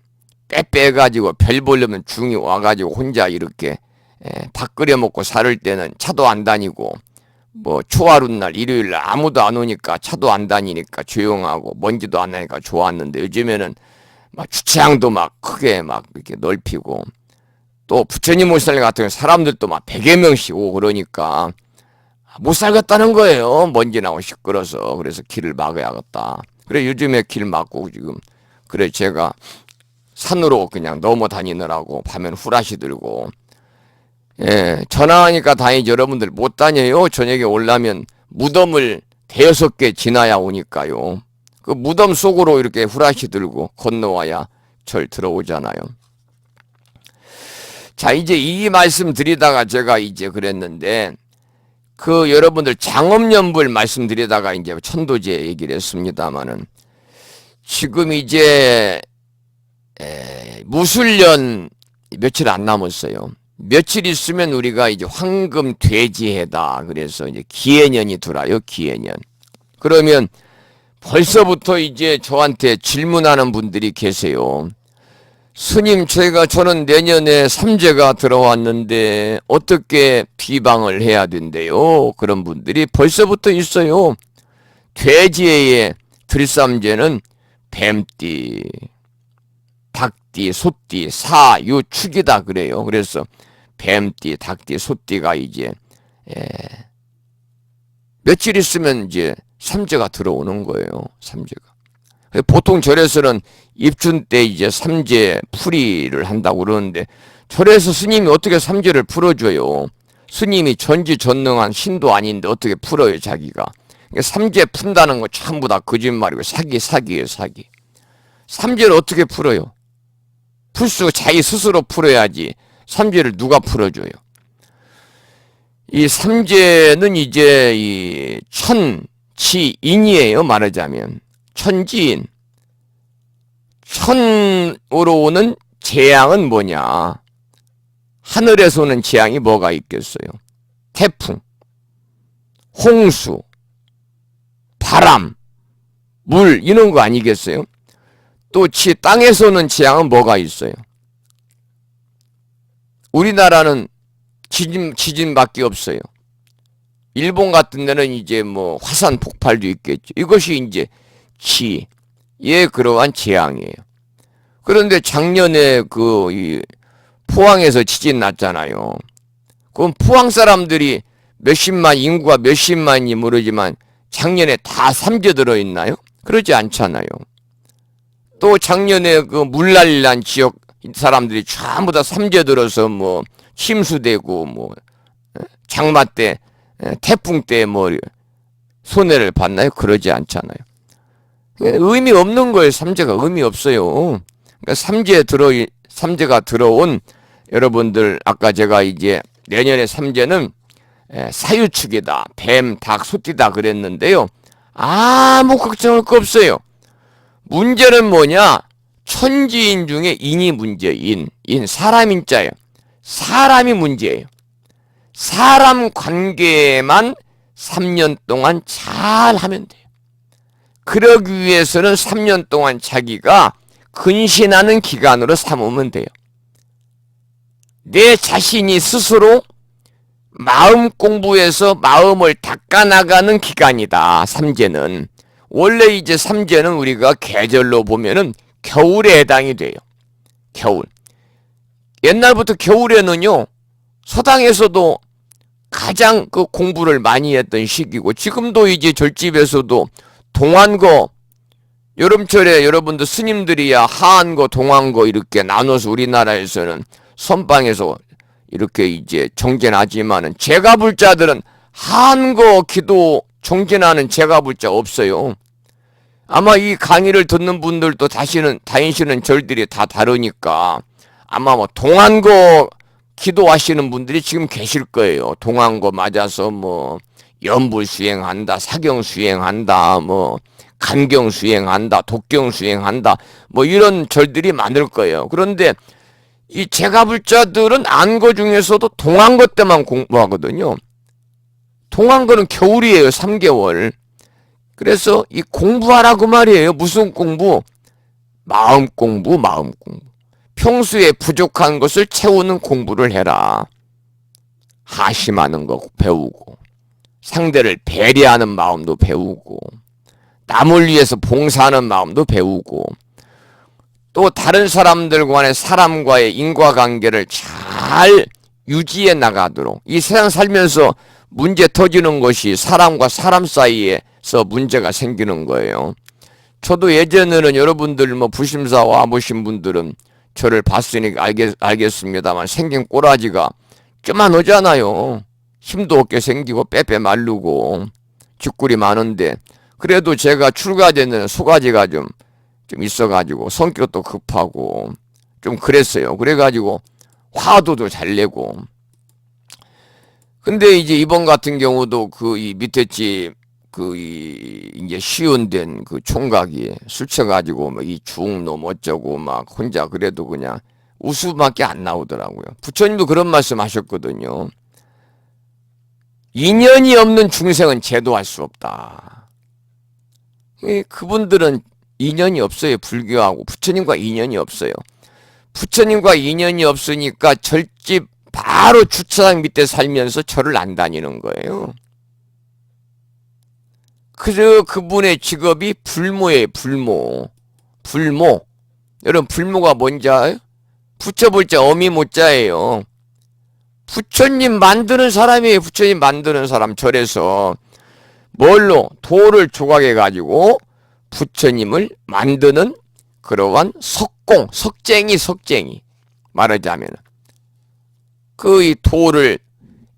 빼가지고 별 보려면 중이 와가지고 혼자 이렇게 밥 끓여 먹고 살을 때는 차도 안 다니고 뭐 초하룻날 일요일날 아무도 안 오니까 차도 안 다니니까 조용하고 먼지도 안 나니까 좋았는데 요즘에는 막 주차장도 막 크게 막 이렇게 넓히고 또 부처님 모시는 같은 경우 사람들도 막 100여 명씩 오고 그러니까 못 살겠다는 거예요. 먼지 나고 시끄러서. 그래서 길을 막아야겠다. 그래 요즘에 길 막고 지금 그래 제가 산으로 그냥 넘어 다니느라고 밤엔 후라시 들고 전화하니까 다행이지 여러분들 못 다녀요. 저녁에 오려면 무덤을 5개 지나야 오니까요. 그 무덤 속으로 이렇게 후라시 들고 건너와야 절 들어오잖아요. 자 이제 이 말씀 드리다가 제가 이제 그랬는데 그 여러분들 장엄연불 말씀드리다가 이제 천도제 얘기를 했습니다마는 지금 이제 무술년 며칠 안 남았어요. 며칠 있으면 우리가 이제 황금 돼지해다. 그래서 이제 기해년이 들어요. 기해년. 그러면 벌써부터 이제 저한테 질문하는 분들이 계세요. 스님, 저는 내년에 삼재가 들어왔는데 어떻게 비방을 해야 된대요? 그런 분들이 벌써부터 있어요. 돼지해에 들삼재는 뱀띠, 닭띠, 소띠, 사, 유, 축이다 그래요. 그래서 뱀띠, 닭띠, 소띠가 이제 며칠 있으면 이제 삼재가 들어오는 거예요. 삼재가. 보통 절에서는 입춘 때 이제 삼재 풀이를 한다고 그러는데 절에서 스님이 어떻게 삼재를 풀어줘요? 스님이 전지전능한 신도 아닌데 어떻게 풀어요, 자기가? 삼재 푼다는 거 전부 다 거짓말이고 사기예요, 사기. 삼재를 어떻게 풀어요? 자기 스스로 풀어야지. 삼재를 누가 풀어줘요? 이 삼재는 이제 이 천지인이에요, 말하자면. 천지인. 천으로 오는 재앙은 뭐냐? 하늘에서 오는 재앙이 뭐가 있겠어요? 태풍, 홍수, 바람, 물 이런 거 아니겠어요? 또 땅에서 오는 재앙은 뭐가 있어요? 우리나라는 지진밖에 없어요. 일본 같은 데는 이제 뭐 화산 폭발도 있겠죠. 이것이 이제 예, 그러한 재앙이에요. 그런데 작년에 이 포항에서 지진 났잖아요. 그럼 포항 사람들이 인구가 몇십만인지 모르지만 작년에 다 삼재 들어있나요? 그러지 않잖아요. 또 작년에 그 물난리 난 지역 사람들이 전부 다 삼재 들어서 뭐 침수되고 뭐 장마 때 태풍 때 뭐 손해를 봤나요? 그러지 않잖아요. 의미 없는 거예요. 삼재가 의미 없어요. 그러니까 삼재가 들어온 여러분들, 아까 제가 이제 내년에 삼재는 사유축이다, 뱀, 닭, 소띠다 그랬는데요. 아무 걱정할 거 없어요. 문제는 뭐냐? 천지인 중에 인이 문제인, 사람 인자예요. 사람이 문제예요. 사람 관계만 3년 동안 잘 하면 돼요. 그러기 위해서는 3년 동안 자기가 근신하는 기간으로 삼으면 돼요. 내 자신이 스스로 마음 공부해서 마음을 닦아나가는 기간이다. 삼재는. 원래 이제 삼재는 우리가 계절로 보면은 겨울에 해당이 돼요. 겨울. 옛날부터 겨울에는요, 서당에서도 가장 그 공부를 많이 했던 시기고, 지금도 이제 절집에서도 동안거, 여름철에 여러분들 스님들이야 하안거, 동안거 이렇게 나눠서 우리나라에서는 선방에서 이렇게 이제 정진하지만은 제가불자들은 하안거 기도 정진하는 제가불자 없어요. 아마 이 강의를 듣는 분들도 다니시는 절들이 다 다르니까 아마 뭐 동안거 기도하시는 분들이 지금 계실 거예요. 동안거 맞아서 뭐 연불 수행한다, 사경 수행한다, 뭐 간경 수행한다, 독경 수행한다, 뭐 이런 절들이 많을 거예요. 그런데 이 제가불자들은 안거 중에서도 동안거 때만 공부하거든요. 동안거는 겨울이에요. 3개월. 그래서 이 공부하라고 말이에요. 무슨 공부? 마음 공부. 평소에 부족한 것을 채우는 공부를 해라. 하심하는 거 배우고, 상대를 배려하는 마음도 배우고, 남을 위해서 봉사하는 마음도 배우고, 또 다른 사람들과의 사람과의 인과관계를 잘 유지해 나가도록. 이 세상 살면서 문제 터지는 것이 사람과 사람 사이에서 문제가 생기는 거예요. 저도 예전에는 여러분들 뭐 부심사 와보신 분들은 저를 봤으니 알겠습니다만 생긴 꼬라지가 쪼만하잖아요. 힘도 없게 생기고 빼빼 마르고 쥐꿀이 많은데, 그래도 제가 출가되는 소가지가 좀 있어가지고 성격도 급하고 좀 그랬어요. 그래가지고 화도도 잘 내고. 근데 이제 이번 같은 경우도 이 밑에 집 이제 시운된 그 총각이 술 취해가지고 뭐 이 중놈 어쩌고 막 혼자 그래도 그냥 웃음밖에 안 나오더라고요. 부처님도 그런 말씀 하셨거든요. 인연이 없는 중생은 제도할 수 없다. 그분들은 인연이 없어요. 불교하고 부처님과 인연이 없어요. 부처님과 인연이 없으니까 절집 바로 주차장 밑에 살면서 절을 안 다니는 거예요. 그분의 직업이 불모예요, 불모. 불모. 여러분, 불모가 뭔지 알아요? 붙여볼 자 어미 모자예요. 부처님 만드는 사람이에요. 부처님 만드는 사람. 절에서 뭘로? 돌을 조각해가지고 부처님을 만드는 그러한 석공, 석쟁이. 말하자면 그 이 돌을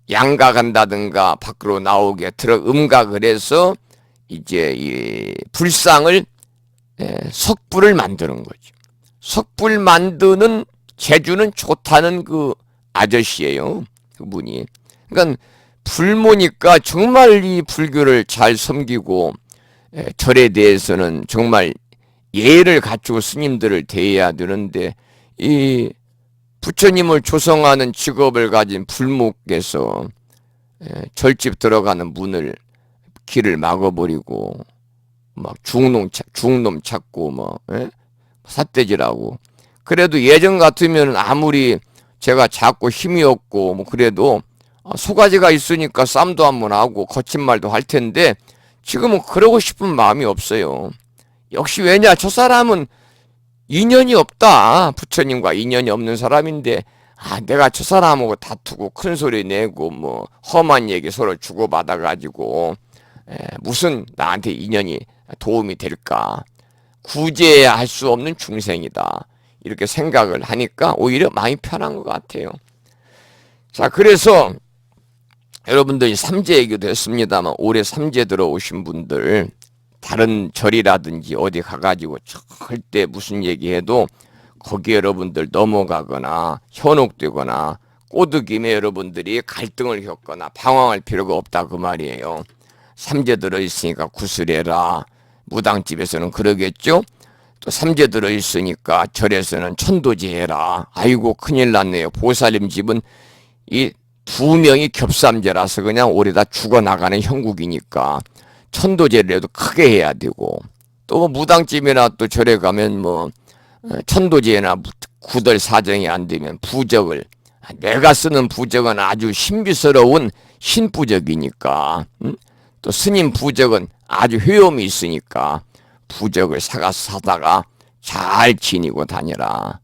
양각한다든가 밖으로 나오게 음각을 해서 이제 이 불상을 석불을 만드는 거죠. 석불 만드는 재주는 좋다는 그 아저씨예요. 그분이. 그러니까 불모니까 정말 이 불교를 잘 섬기고 절에 대해서는 정말 예를 갖추고 스님들을 대해야 되는데 이 부처님을 조성하는 직업을 가진 불목께서 절집 들어가는 문을 길을 막아버리고 막 중놈 찾고 뭐 삿대질하고. 그래도 예전 같으면 아무리 제가 작고 힘이 없고 뭐 그래도 소가지가 있으니까 쌈도 한번 하고 거친 말도 할 텐데 지금은 그러고 싶은 마음이 없어요. 역시 왜냐, 저 사람은 인연이 없다. 부처님과 인연이 없는 사람인데 내가 저 사람하고 다투고 큰소리 내고 뭐 험한 얘기 서로 주고받아 가지고 무슨 나한테 인연이 도움이 될까. 구제할 수 없는 중생이다. 이렇게 생각을 하니까 오히려 많이 편한 것 같아요. 자, 그래서 여러분들이 삼재 얘기도 했습니다만 올해 삼재 들어오신 분들 다른 절이라든지 어디 가가지고 절대 무슨 얘기해도 거기에 여러분들 넘어가거나 현혹되거나 꼬드김에 여러분들이 갈등을 겪거나 방황할 필요가 없다 그 말이에요. 삼재 들어있으니까 구슬해라. 무당집에서는 그러겠죠. 또 삼재 들어있으니까 절에서는 천도제해라. 아이고 큰일 났네요. 보살님 집은 이 두 명이 겹삼재라서 그냥 오래다 죽어나가는 형국이니까 천도제를 해도 크게 해야 되고, 또 무당집이나 또 절에 가면 뭐 천도제나 구들 사정이 안 되면 부적을, 내가 쓰는 부적은 아주 신비스러운 신부적이니까, 또 스님 부적은 아주 효험이 있으니까 부적을 사다가 잘 지니고 다녀라.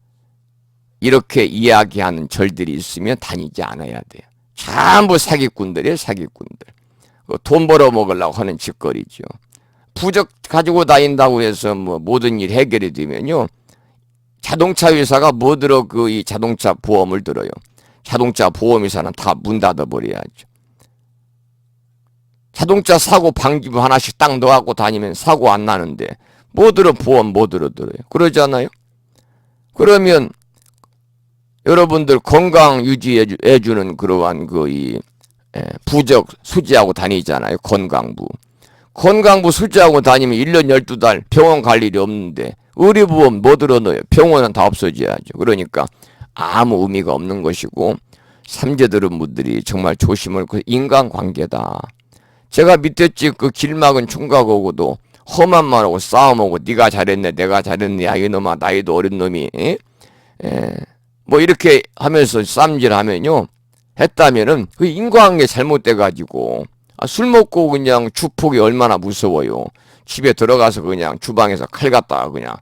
이렇게 이야기하는 절들이 있으면 다니지 않아야 돼요. 전부 사기꾼들이에요, 사기꾼들. 돈 벌어 먹으려고 하는 짓거리죠. 부적 가지고 다닌다고 해서 뭐 모든 일 해결이 되면요, 자동차 회사가 뭐 들어 이 자동차 보험을 들어요. 자동차 보험회사는 다 문 닫아버려야죠. 자동차 사고 방지부 하나씩 딱 넣어갖고 다니면 사고 안 나는데 뭐 들어 보험 뭐 들어요. 그러잖아요. 그러면 여러분들 건강 유지해주는 그러한 부적 수지하고 다니잖아요. 건강부 수지하고 다니면 1년 12달 병원 갈 일이 없는데 의료보험 뭐 들어넣어요. 병원은 다 없어져야죠. 그러니까 아무 의미가 없는 것이고, 삼재 들은 분들이 정말 조심을, 인간관계다. 제가 밑에 그 길 막은 총각 오고도 험한 말하고 싸움하고 네가 잘했네 내가 잘했네 야 이놈아 나이도 어린 놈이 뭐 이렇게 하면서 쌈질하면요, 했다면은 그 인과관계 잘못돼가지고 술 먹고 그냥 주폭이 얼마나 무서워요. 집에 들어가서 그냥 주방에서 칼 갖다가 그냥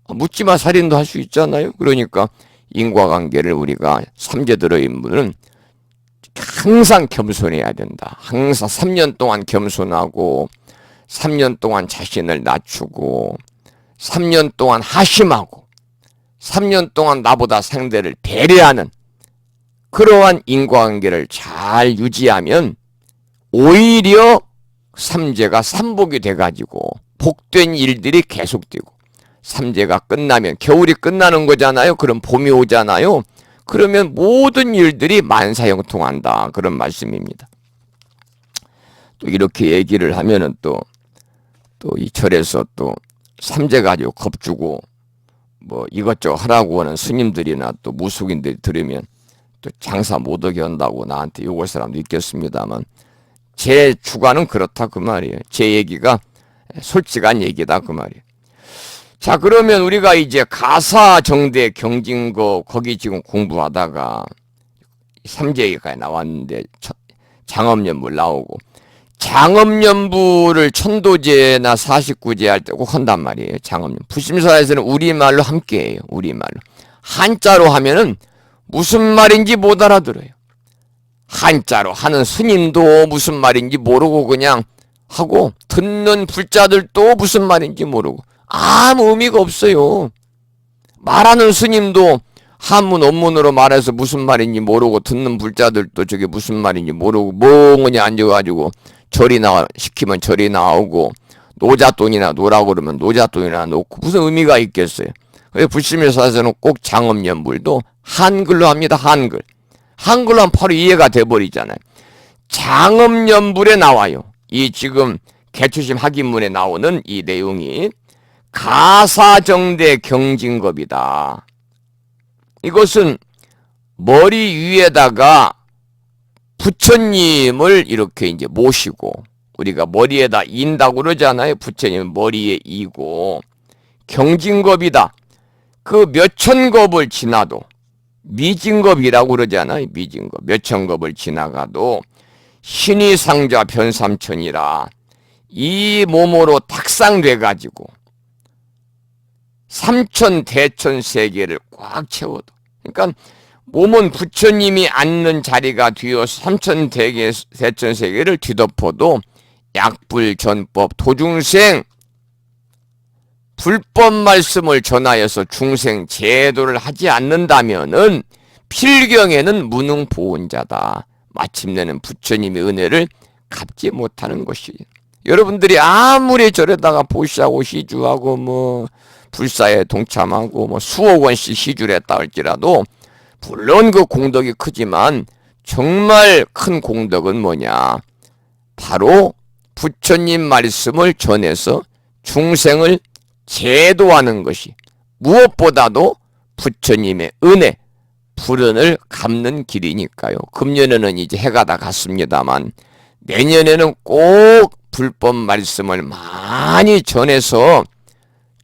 묻지마 살인도 할 수 있잖아요. 그러니까 인과관계를 우리가 삼재 들어인 분은 항상 겸손해야 된다. 항상 3년 동안 겸손하고 3년 동안 자신을 낮추고 3년 동안 하심하고 3년 동안 나보다 상대를 배려하는 그러한 인과관계를 잘 유지하면 오히려 삼재가 삼복이 돼가지고 복된 일들이 계속되고, 삼재가 끝나면 겨울이 끝나는 거잖아요. 그럼 봄이 오잖아요. 그러면 모든 일들이 만사형통한다. 그런 말씀입니다. 또 이렇게 얘기를 하면은 또 이 절에서 또 삼재 가지고 겁주고 뭐 이것저것 하라고 하는 스님들이나 또 무속인들이 들으면 또 장사 못하게 한다고 나한테 욕할 사람도 있겠습니다만 제 주관은 그렇다 그 말이에요. 제 얘기가 솔직한 얘기다 그 말이에요. 자, 그러면 우리가 이제 가사정대 경진거 거기 지금 공부하다가 삼재 얘기가 나왔는데 장엄연물 나오고 장엄연부를 천도제나 49제 할 때 꼭 한단 말이에요. 장엄연. 부심사에서는 우리말로 함께해요. 우리말로. 한자로 하면은 무슨 말인지 못 알아들어요. 한자로 하는 스님도 무슨 말인지 모르고 그냥 하고 듣는 불자들도 무슨 말인지 모르고 아무 의미가 없어요. 말하는 스님도 한문 원문으로 말해서 무슨 말인지 모르고 듣는 불자들도 저게 무슨 말인지 모르고 멍하니 앉아가지고 절이 시키면 절이 나오고 노잣돈이나 놓으라고 그러면 노잣돈이나 놓고 무슨 의미가 있겠어요. 그래서 불심사에서는 꼭 장엄연불도 한글로 합니다. 한글로 하면 바로 이해가 돼버리잖아요. 장엄연불에 나와요. 이 지금 개추심 학인문에 나오는 이 내용이 가사정대 경진겁이다. 이것은 머리 위에다가 부처님을 이렇게 이제 모시고 우리가 머리에다 인다고 그러잖아요. 부처님 머리에 이고 경진겁이다. 그 몇천겁을 지나도 미진겁이라고 그러잖아요. 미진겁. 몇천겁을 지나가도 신의상좌 변삼천이라 이 몸으로 탁상돼가지고 삼천 대천 세계를 꽉 채워도 그러니까 몸은 부처님이 앉는 자리가 되어서 삼천 대천 세계를 뒤덮어도 약불 전법 도중생 불법 말씀을 전하여서 중생 제도를 하지 않는다면은 필경에는 무능보온자다. 마침내는 부처님의 은혜를 갚지 못하는 것이. 여러분들이 아무리 절에다가 보시하고 시주하고 뭐 불사에 동참하고 뭐 수억 원씩 시주를 했다 할지라도 물론 그 공덕이 크지만 정말 큰 공덕은 뭐냐? 바로 부처님 말씀을 전해서 중생을 제도하는 것이 무엇보다도 부처님의 은혜, 불은을 갚는 길이니까요. 금년에는 이제 해가 다 갔습니다만 내년에는 꼭 불법 말씀을 많이 전해서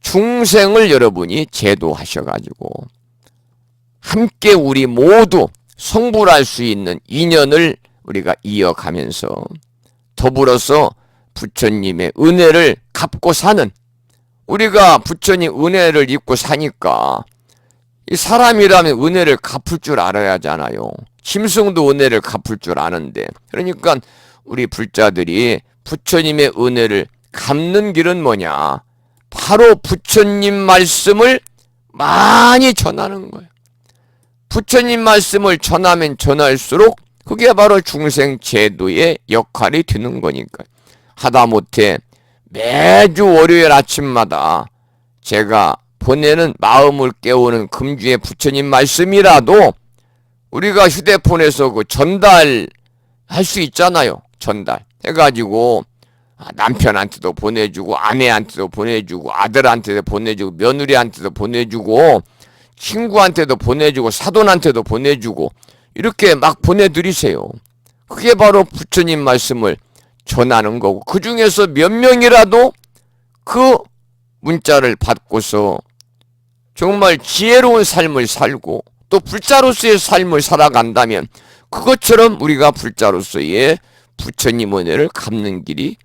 중생을 여러분이 제도하셔가지고 함께 우리 모두 성불할 수 있는 인연을 우리가 이어가면서 더불어서 부처님의 은혜를 갚고 사는 우리가 부처님 은혜를 입고 사니까 이 사람이라면 은혜를 갚을 줄 알아야 하잖아요. 짐승도 은혜를 갚을 줄 아는데 그러니까 우리 불자들이 부처님의 은혜를 갚는 길은 뭐냐? 바로 부처님 말씀을 많이 전하는 거예요. 부처님 말씀을 전하면 전할수록 그게 바로 중생 제도의 역할이 되는 거니까요. 하다못해 매주 월요일 아침마다 제가 보내는 마음을 깨우는 금주의 부처님 말씀이라도 우리가 휴대폰에서 그 전달할 수 있잖아요. 전달 해가지고 남편한테도 보내주고 아내한테도 보내주고 아들한테도 보내주고 며느리한테도 보내주고 친구한테도 보내주고 사돈한테도 보내주고 이렇게 막 보내드리세요. 그게 바로 부처님 말씀을 전하는 거고 그 중에서 몇 명이라도 그 문자를 받고서 정말 지혜로운 삶을 살고 또 불자로서의 삶을 살아간다면 그것처럼 우리가 불자로서의 부처님 은혜를 갚는 길이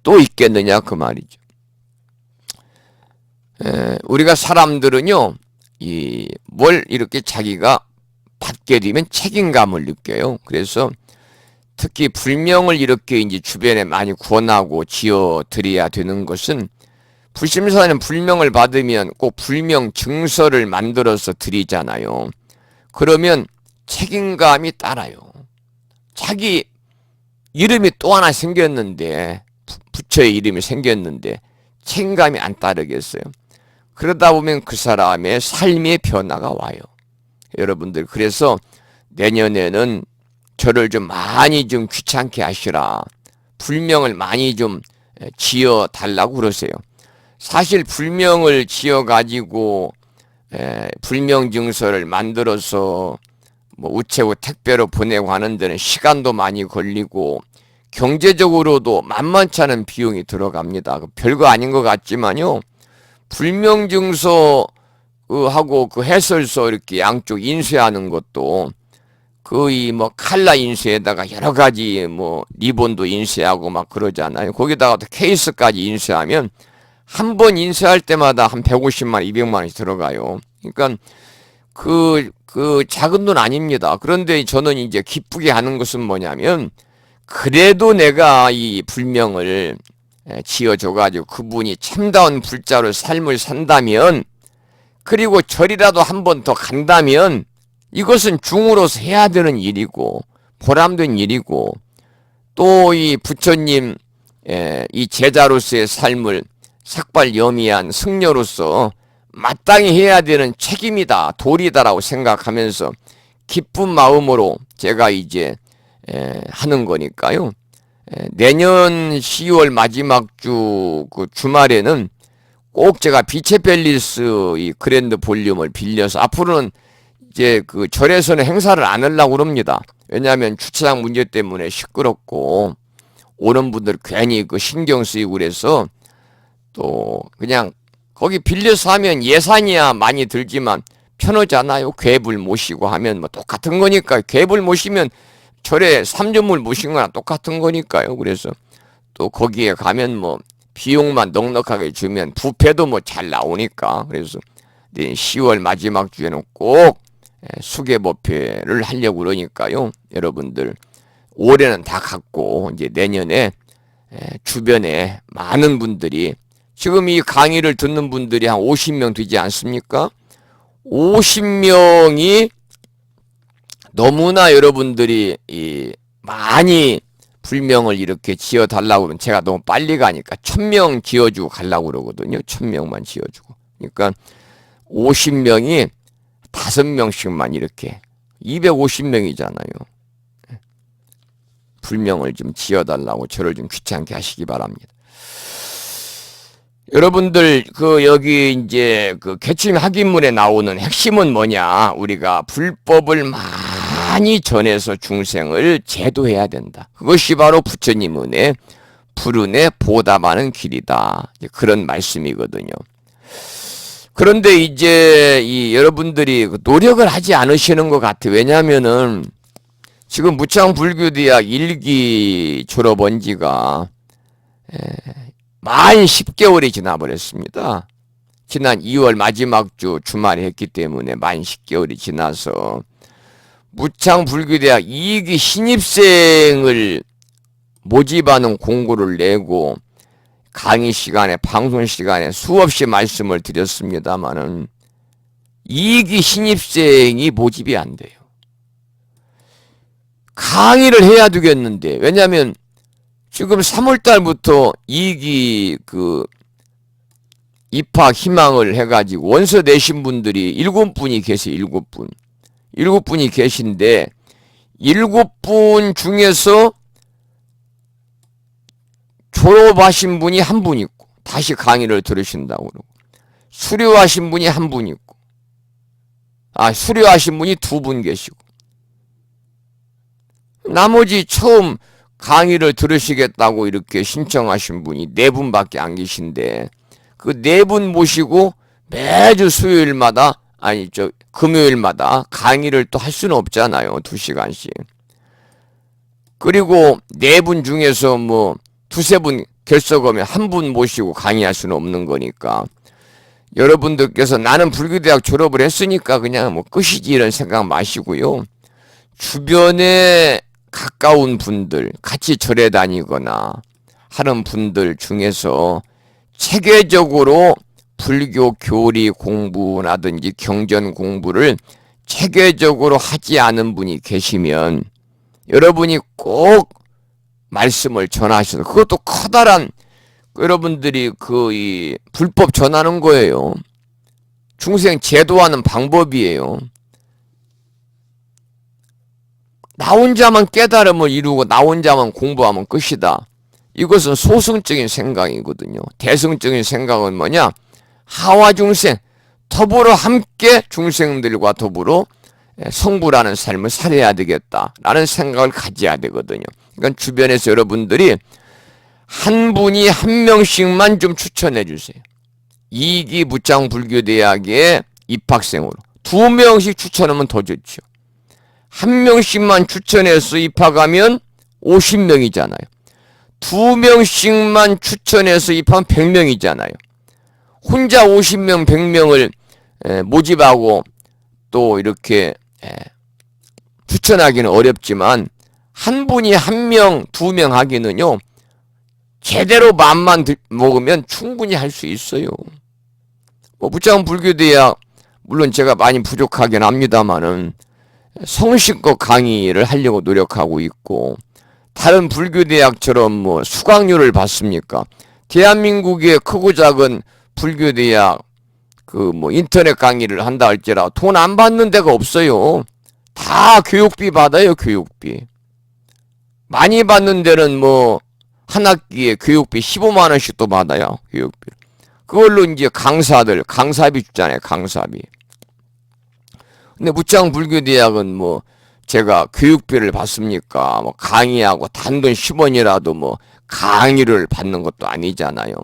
또 있겠느냐 그 말이죠. 우리가 사람들은요 뭘 이렇게 자기가 받게 되면 책임감을 느껴요. 그래서 특히 불명을 이렇게 이제 주변에 많이 권하고 지어 드려야 되는 것은 불심사는 불명을 받으면 꼭 불명 증서를 만들어서 드리잖아요. 그러면 책임감이 따라요. 자기 이름이 또 하나 생겼는데 부처의 이름이 생겼는데 책임감이 안 따르겠어요. 그러다 보면 그 사람의 삶의 변화가 와요. 여러분들 그래서 내년에는 저를 좀 많이 좀 귀찮게 하시라. 불명을 많이 좀 지어 달라고 그러세요. 사실 불명을 지어 가지고 불명 증서를 만들어서 뭐 우체국 택배로 보내고 하는 데는 시간도 많이 걸리고 경제적으로도 만만치 않은 비용이 들어갑니다. 별거 아닌 것 같지만요. 불명 증서 하고 그 해설서 이렇게 양쪽 인쇄하는 것도 거의 뭐 칼라 인쇄에다가 여러 가지 뭐 리본도 인쇄하고 막 그러잖아요. 거기다가 또 케이스까지 인쇄하면 한 번 인쇄할 때마다 한 150만, 200만 원씩 들어가요. 그러니까 그 작은 돈 아닙니다. 그런데 저는 이제 기쁘게 하는 것은 뭐냐면 그래도 내가 이 불명을 지어줘가지고 그분이 참다운 불자로 삶을 산다면, 그리고 절이라도 한 번 더 간다면 이것은 중으로서 해야 되는 일이고 보람된 일이고, 또 이 부처님 이 제자로서의 삶을 삭발염이한 승려로서 마땅히 해야 되는 책임이다, 도리다라고 생각하면서 기쁜 마음으로 제가 이제 하는 거니까요. 내년 10월 마지막 주 그 주말에는 꼭 제가 빛의 벨리스 이 그랜드 볼륨을 빌려서, 앞으로는 이제 그 절에서는 행사를 안 하려고 그럽니다. 왜냐하면 주차장 문제 때문에 시끄럽고 오는 분들 괜히 그 신경 쓰이고 그래서, 또 그냥 거기 빌려서 하면 예산이야 많이 들지만 편하잖아요. 궤불 모시고 하면 뭐 똑같은 거니까. 궤불 모시면 절에 삼전물 모신 거나 똑같은 거니까요. 그래서 또 거기에 가면 뭐 비용만 넉넉하게 주면 부패도 뭐 잘 나오니까. 그래서 10월 마지막 주에는 꼭 수계법회를 하려고 그러니까요. 여러분들 올해는 다 갔고 이제 내년에 주변에 많은 분들이, 지금 이 강의를 듣는 분들이 한 50명 되지 않습니까? 50명이 너무나 여러분들이 많이 불명을 이렇게 지어달라고 그러면 제가 너무 빨리 가니까 1000명 지어주고 가려고 그러거든요. 1000명만 지어주고. 그러니까 50명이 5명씩만 이렇게 250명이잖아요. 불명을 좀 지어달라고 저를 좀 귀찮게 하시기 바랍니다. 여러분들 여기 이제 개침 학인문에 나오는 핵심은 뭐냐? 우리가 불법을 많이 전해서 중생을 제도해야 된다. 그것이 바로 부처님 은혜, 불은혜 보답하는 길이다. 그런 말씀이거든요. 그런데 이제 여러분들이 노력을 하지 않으시는 것 같아요. 왜냐하면은 지금 무창불교대학 1기 졸업한 지가 만 10개월이 지나버렸습니다. 지난 2월 마지막 주 주말에 했기 때문에 만 10개월이 지나서 무창불교대학 2기 신입생을 모집하는 공고를 내고 강의 시간에 방송 시간에 수없이 말씀을 드렸습니다마는 2기 신입생이 모집이 안 돼요. 강의를 해야 되겠는데, 왜냐하면 지금 3월달부터 2기 입학 희망을 해가지고 원서 내신 분들이 7분이 계세요. 7분. 7분이 계신데 7분 중에서 졸업하신 분이 한 분 있고 다시 강의를 들으신다고 그러고, 수료하신 분이 한 분 있고, 수료하신 분이 2분 계시고, 나머지 처음 강의를 들으시겠다고 이렇게 신청하신 분이 4분밖에 안 계신데, 그 4분 모시고 매주 수요일마다, 금요일마다 강의를 또 할 수는 없잖아요. 2시간씩. 그리고 4분 중에서 뭐 2-3분 결석하면 1분 모시고 강의할 수는 없는 거니까, 여러분들께서 나는 불교대학 졸업을 했으니까 그냥 뭐 끝이지 이런 생각 마시고요. 주변에 가까운 분들, 같이 절에 다니거나 하는 분들 중에서 체계적으로 불교 교리 공부라든지 경전 공부를 체계적으로 하지 않은 분이 계시면 여러분이 꼭 말씀을 전하셔서, 그것도 커다란 여러분들이 이 불법 전하는 거예요. 중생 제도하는 방법이에요. 나 혼자만 깨달음을 이루고 나 혼자만 공부하면 끝이다. 이것은 소승적인 생각이거든요. 대승적인 생각은 뭐냐? 하와 중생, 더불어 함께 중생들과 더불어 성불하는 삶을 살아야 되겠다라는 생각을 가져야 되거든요. 그러니까 주변에서 여러분들이 한 분이 한 명씩만 좀 추천해 주세요. 2기 무창불교대학의 입학생으로 2명씩 추천하면 더 좋죠. 한 명씩만 추천해서 입학하면 50명이잖아요. 2명씩만 추천해서 입학하면 100명이잖아요. 혼자 50명, 100명을 모집하고 또 이렇게 추천하기는 어렵지만 한 분이 1명, 2명 하기는요. 제대로 마음만 먹으면 충분히 할 수 있어요. 부천 불교대학 물론 제가 많이 부족하긴 합니다만은 성실껏 강의를 하려고 노력하고 있고 다른 불교대학처럼 수강료를 받습니까? 대한민국의 크고 작은 불교대학 인터넷 강의를 한다 할지라도 돈 안 받는 데가 없어요. 다 교육비 받아요, 교육비. 많이 받는 데는 한 학기에 교육비 15만 원씩도 받아요, 교육비. 그걸로 이제 강사비 주잖아요, 강사비. 근데 무창불교대학은 제가 교육비를 받습니까? 강의하고 단돈 10원이라도 강의를 받는 것도 아니잖아요.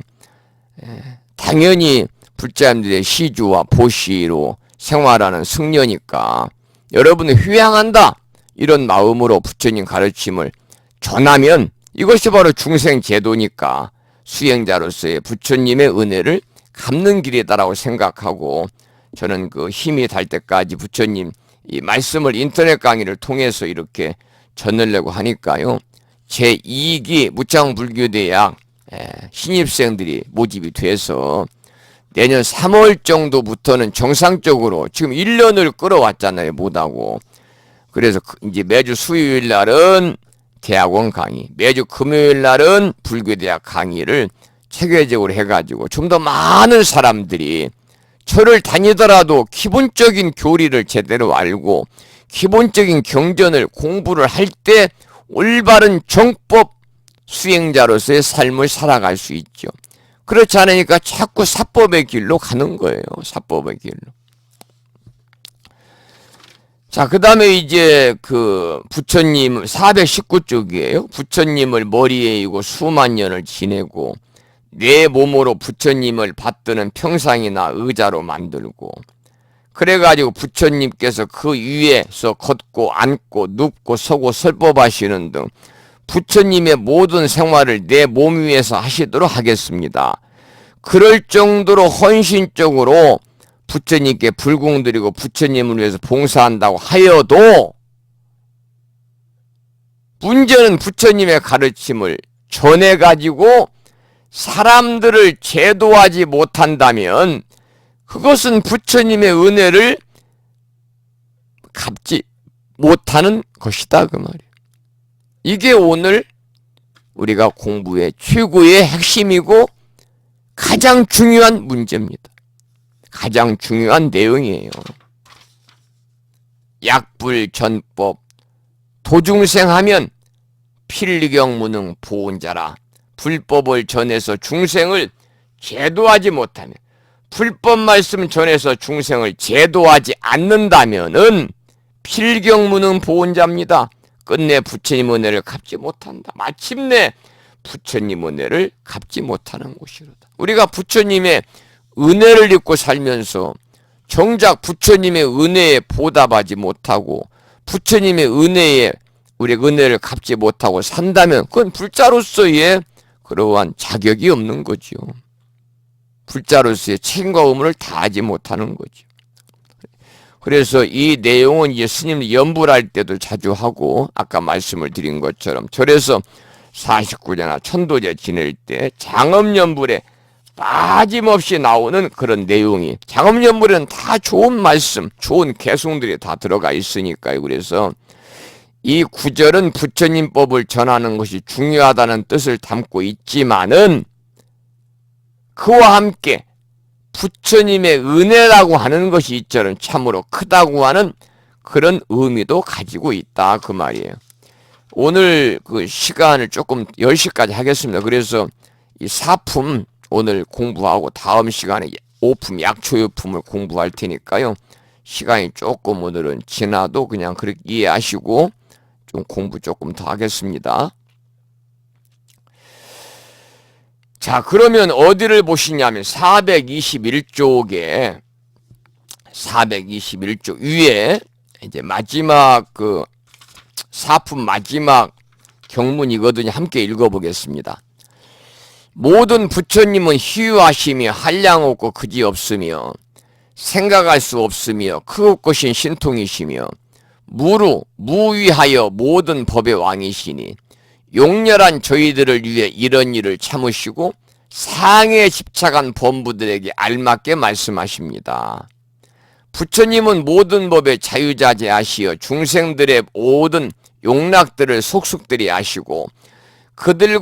당연히 불자님들의 시주와 보시로 생활하는 승려니까 여러분을 휴양한다 이런 마음으로 부처님 가르침을 전하면 이것이 바로 중생제도니까 수행자로서의 부처님의 은혜를 갚는 길이다라고 생각하고 저는 그 힘이 달 때까지 부처님 이 말씀을 인터넷 강의를 통해서 이렇게 전하려고 하니까요. 제2기 무창불교대학 신입생들이 모집이 돼서 내년 3월 정도부터는 정상적으로 지금 1년을 끌어왔잖아요. 못하고. 그래서 이제 매주 수요일 날은 대학원 강의, 매주 금요일 날은 불교대학 강의를 체계적으로 해가지고 좀 더 많은 사람들이 절을 다니더라도 기본적인 교리를 제대로 알고 기본적인 경전을 공부를 할 때 올바른 정법 수행자로서의 삶을 살아갈 수 있죠. 그렇지 않으니까 자꾸 사법의 길로 가는 거예요. 사법의 길로. 자, 그 다음에 이제 부처님 419쪽이에요. 부처님을 머리에 이고 수만 년을 지내고 내 몸으로 부처님을 받드는 평상이나 의자로 만들고 그래가지고 부처님께서 그 위에서 걷고 앉고 눕고 서고 설법하시는 등 부처님의 모든 생활을 내 몸 위에서 하시도록 하겠습니다. 그럴 정도로 헌신적으로 부처님께 불공드리고 부처님을 위해서 봉사한다고 하여도 문제는 부처님의 가르침을 전해가지고 사람들을 제도하지 못한다면 그것은 부처님의 은혜를 갚지 못하는 것이다 그 말이에요. 이게 오늘 우리가 공부의 최고의 핵심이고 가장 중요한 문제입니다. 가장 중요한 내용이에요. 약불전법 도중생하면 필리경무능 보온자라. 불법을 전해서 중생을 제도하지 못하면 불법 말씀 전해서 중생을 제도하지 않는다면은 필경무능 보온자입니다. 끝내 부처님 은혜를 갚지 못한다. 마침내 부처님 은혜를 갚지 못하는 곳이로다. 우리가 부처님의 은혜를 입고 살면서 정작 부처님의 은혜에 보답하지 못하고 부처님의 은혜에 우리의 은혜를 갚지 못하고 산다면 그건 불자로서의 그러한 자격이 없는 거죠. 불자로서의 책임과 의무를 다하지 못하는 거죠. 그래서 이 내용은 이제 스님 연불할 때도 자주 하고 아까 말씀을 드린 것처럼 절에서 49제나 천도제 지낼 때 장엄연불에 빠짐없이 나오는 그런 내용이 장엄연불에는 다 좋은 말씀, 좋은 개송들이 다 들어가 있으니까요. 그래서 이 구절은 부처님 법을 전하는 것이 중요하다는 뜻을 담고 있지만은 그와 함께 부처님의 은혜라고 하는 것이 이처럼 참으로 크다고 하는 그런 의미도 가지고 있다 그 말이에요. 오늘 그 시간을 조금 10시까지 하겠습니다. 그래서 이 사품 오늘 공부하고 다음 시간에 오품 약초유품을 공부할 테니까요. 시간이 조금 오늘은 지나도 그냥 그렇게 이해하시고 좀 공부 조금 더 하겠습니다. 자, 그러면 어디를 보시냐면 421쪽에 421쪽 위에 이제 마지막 사품 마지막 경문이거든요. 함께 읽어보겠습니다. 모든 부처님은 희유하시며 한량없고 그지없으며 생각할 수 없으며 크고 크신 신통이시며 무위하여 모든 법의 왕이시니 용렬한 저희들을 위해 이런 일을 참으시고 상에 집착한 범부들에게 알맞게 말씀하십니다. 부처님은 모든 법의 자유자재하시어 중생들의 모든 용락들을 속속들이 아시고 그들의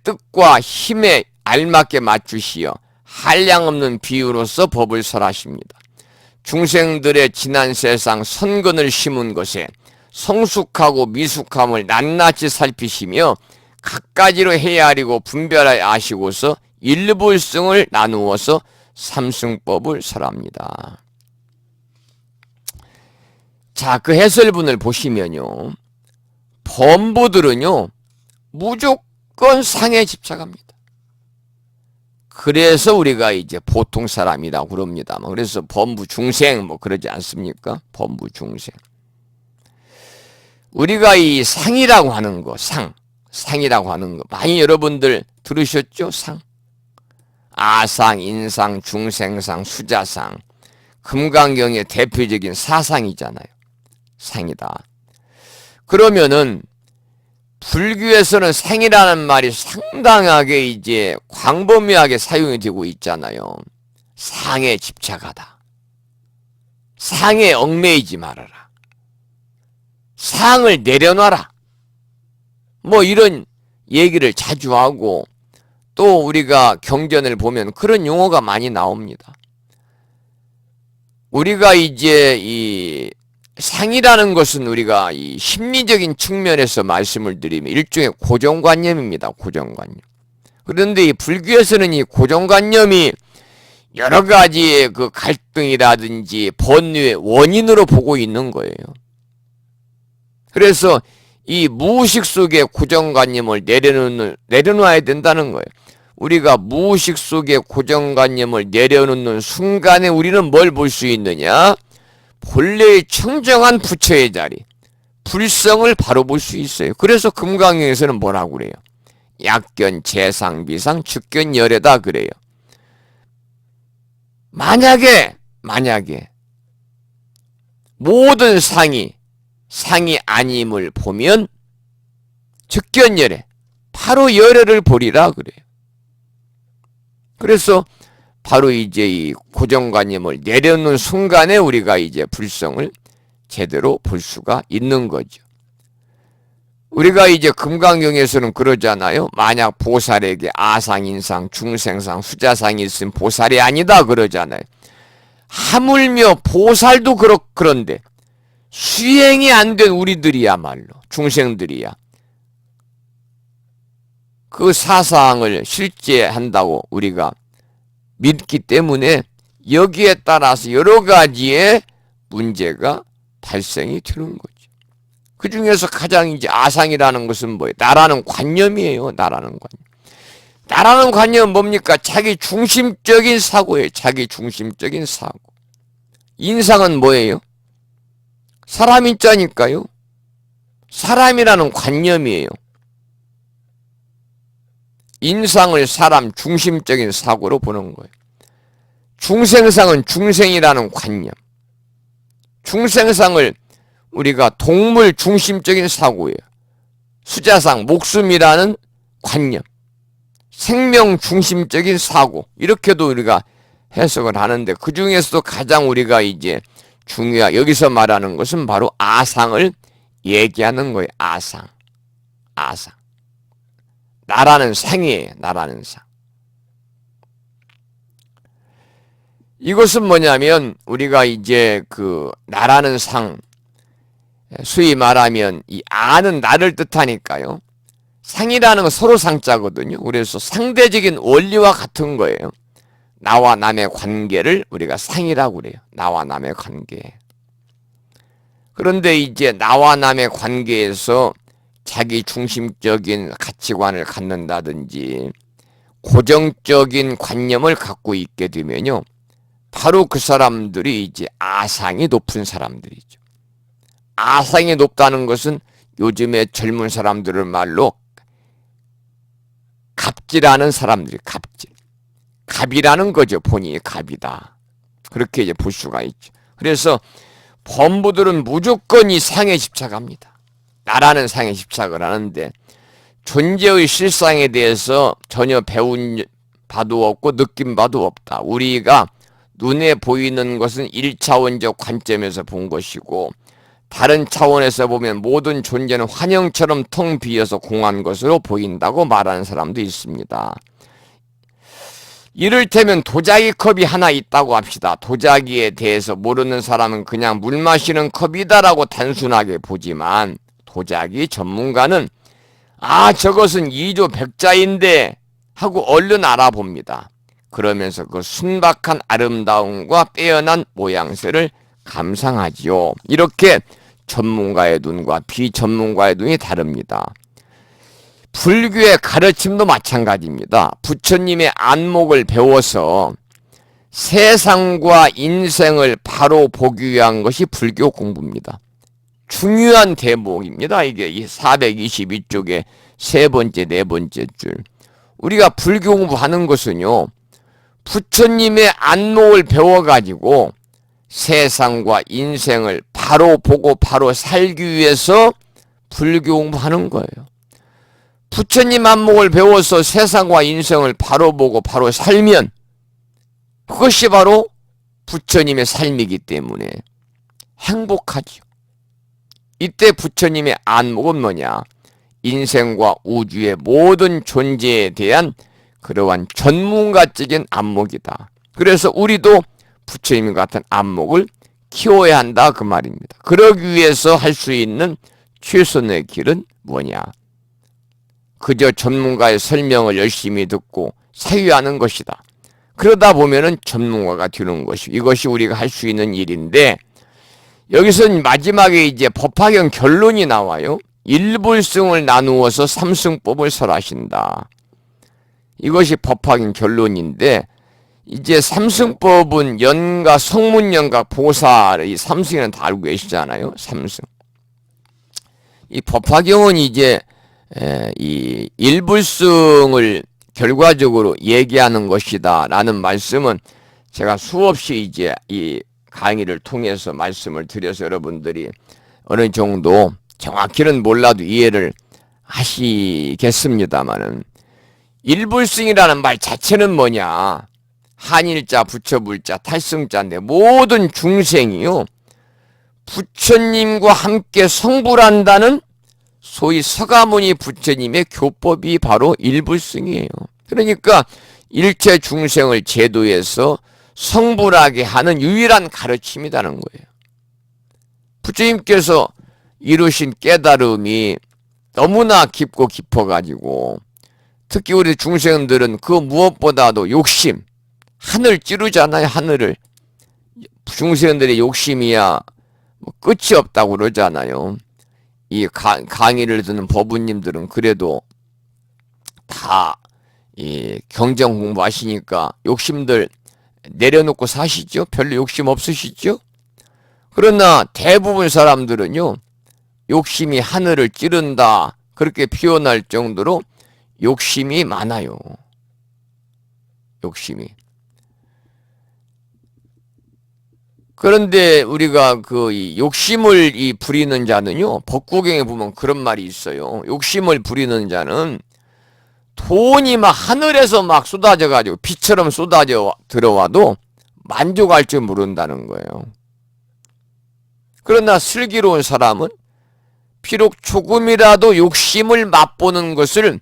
뜻과 힘에 알맞게 맞추시어 한량없는 비유로서 법을 설하십니다. 중생들의 지난 세상 선근을 심은 것에 성숙하고 미숙함을 낱낱이 살피시며 각가지로 헤아리고 분별하여 아시고서 일불승을 나누어서 삼승법을 설합니다. 자, 그 해설문을 보시면요, 범부들은요 무조건 상에 집착합니다. 그래서 우리가 이제 보통 사람이라고 그럽니다. 그래서 범부 중생 그러지 않습니까? 범부 중생. 우리가 이 상이라고 하는 거, 상이라고 하는 거 많이 여러분들 들으셨죠? 상. 아상, 인상, 중생상, 수자상, 금강경의 대표적인 사상이잖아요. 상이다. 그러면은 불교에서는 상이라는 말이 상당하게 이제 광범위하게 사용이 되고 있잖아요. 상에 집착하다. 상에 얽매이지 말아라. 상을 내려놔라. 이런 얘기를 자주 하고, 또 우리가 경전을 보면 그런 용어가 많이 나옵니다. 우리가 이제 이 상이라는 것은 우리가 이 심리적인 측면에서 말씀을 드리면 일종의 고정관념입니다. 고정관념. 그런데 이 불교에서는 이 고정관념이 여러 가지의 그 갈등이라든지 번뇌의 원인으로 보고 있는 거예요. 그래서 이 무의식 속의 고정관념을 내려놔야 된다는 거예요. 우리가 무의식 속의 고정관념을 내려놓는 순간에 우리는 뭘 볼 수 있느냐? 본래의 청정한 부처의 자리, 불성을 바로 볼 수 있어요. 그래서 금강경에서는 뭐라고 그래요? 약견, 재상, 비상, 측견, 열애다 그래요. 만약에 모든 상이 아님을 보면 측견 열애, 바로 열애를 보리라 그래요. 그래서 바로 이제 이 고정관념을 내려놓는 순간에 우리가 이제 불성을 제대로 볼 수가 있는 거죠. 우리가 이제 금강경에서는 그러잖아요. 만약 보살에게 아상, 인상, 중생상, 수자상이 있으면 보살이 아니다 그러잖아요. 하물며 보살도 그런데 수행이 안 된 우리들이야말로, 중생들이야, 그 사상을 실제한다고 우리가 믿기 때문에 여기에 따라서 여러 가지의 문제가 발생이 되는 거죠. 그 중에서 가장 이제 아상이라는 것은 뭐예요? 나라는 관념이에요. 나라는 관념은 뭡니까? 자기 중심적인 사고예요. 자기 중심적인 사고. 인상은 뭐예요? 사람 인자니까요. 사람이라는 관념이에요. 인상을 사람 중심적인 사고로 보는 거예요. 중생상은 중생이라는 관념. 중생상을 우리가 동물 중심적인 사고예요. 수자상, 목숨이라는 관념. 생명 중심적인 사고. 이렇게도 우리가 해석을 하는데, 그 중에서도 가장 우리가 이제 여기서 말하는 것은 바로 아상을 얘기하는 거예요. 아상. 나라는 상이에요. 나라는 상. 이것은 뭐냐면 우리가 이제 그 나라는 상, 소위 말하면 이 아는 나를 뜻하니까요. 상이라는 건 서로 상자거든요. 그래서 상대적인 원리와 같은 거예요. 나와 남의 관계를 우리가 상이라고 그래요. 나와 남의 관계. 그런데 이제 나와 남의 관계에서 자기 중심적인 가치관을 갖는다든지 고정적인 관념을 갖고 있게 되면요, 바로 그 사람들이 이제 아상이 높은 사람들이죠. 아상이 높다는 것은 요즘에 젊은 사람들의 말로 갑질하는 사람들이 갑질. 갑이라는 거죠. 본인이 갑이다. 그렇게 이제 볼 수가 있죠. 그래서 범부들은 무조건 이 상에 집착합니다. 나라는 상에 집착을 하는데 존재의 실상에 대해서 전혀 배운 바도 없고 느낀 바도 없다. 우리가 눈에 보이는 것은 1차원적 관점에서 본 것이고 다른 차원에서 보면 모든 존재는 환영처럼 텅 비어서 공한 것으로 보인다고 말하는 사람도 있습니다. 이를테면 도자기 컵이 하나 있다고 합시다. 도자기에 대해서 모르는 사람은 그냥 물 마시는 컵이다라고 단순하게 보지만 도자기 전문가는 저것은 2조 백자인데 하고 얼른 알아봅니다. 그러면서 그 순박한 아름다움과 빼어난 모양새를 감상하지요. 이렇게 전문가의 눈과 비전문가의 눈이 다릅니다. 불교의 가르침도 마찬가지입니다. 부처님의 안목을 배워서 세상과 인생을 바로 보기 위한 것이 불교 공부입니다. 중요한 대목입니다. 이게 422쪽의 세 번째, 네 번째 줄. 우리가 불교 공부하는 것은요, 부처님의 안목을 배워가지고 세상과 인생을 바로 보고 바로 살기 위해서 불교 공부하는 거예요. 부처님 안목을 배워서 세상과 인생을 바로 보고 바로 살면 그것이 바로 부처님의 삶이기 때문에 행복하지요. 이때 부처님의 안목은 뭐냐? 인생과 우주의 모든 존재에 대한 그러한 전문가적인 안목이다. 그래서 우리도 부처님 같은 안목을 키워야 한다 그 말입니다. 그러기 위해서 할 수 있는 최선의 길은 뭐냐? 그저 전문가의 설명을 열심히 듣고 사유하는 것이다. 그러다 보면은 전문가가 되는 것이 이것이 우리가 할 수 있는 일인데 여기서는 마지막에 이제 법화경 결론이 나와요. 일불승을 나누어서 삼승법을 설하신다. 이것이 법화경 결론인데 이제 삼승법은 연가, 성문연가, 보살 이 삼승이라는 다 알고 계시잖아요. 삼승. 이 법화경은 이제 이 일불승을 결과적으로 얘기하는 것이다 라는 말씀은 제가 수없이 이제 이 강의를 통해서 말씀을 드려서 여러분들이 어느 정도 정확히는 몰라도 이해를 하시겠습니다만은 일불승이라는 말 자체는 뭐냐? 한일자, 부처불자, 탈승자인데 모든 중생이요 부처님과 함께 성불한다는 소위 서가모니 부처님의 교법이 바로 일불승이에요. 그러니까 일체 중생을 제도해서 성불하게 하는 유일한 가르침이라는 거예요. 부처님께서 이루신 깨달음이 너무나 깊고 깊어가지고 특히 우리 중생들은 그 무엇보다도 욕심, 하늘 찌르잖아요. 하늘을. 중생들의 욕심이야 뭐 끝이 없다고 그러잖아요. 이 강의를 듣는 법부님들은 그래도 다 이 경전 공부하시니까 욕심들 내려놓고 사시죠? 별로 욕심 없으시죠? 그러나 대부분 사람들은요, 욕심이 하늘을 찌른다. 그렇게 표현할 정도로 욕심이 많아요. 욕심이. 그런데 우리가 그 욕심을 부리는 자는요, 법구경에 보면 그런 말이 있어요. 욕심을 부리는 자는 돈이 막 하늘에서 막 쏟아져가지고 비처럼 쏟아져 들어와도 만족할 줄 모른다는 거예요. 그러나 슬기로운 사람은 비록 조금이라도 욕심을 맛보는 것을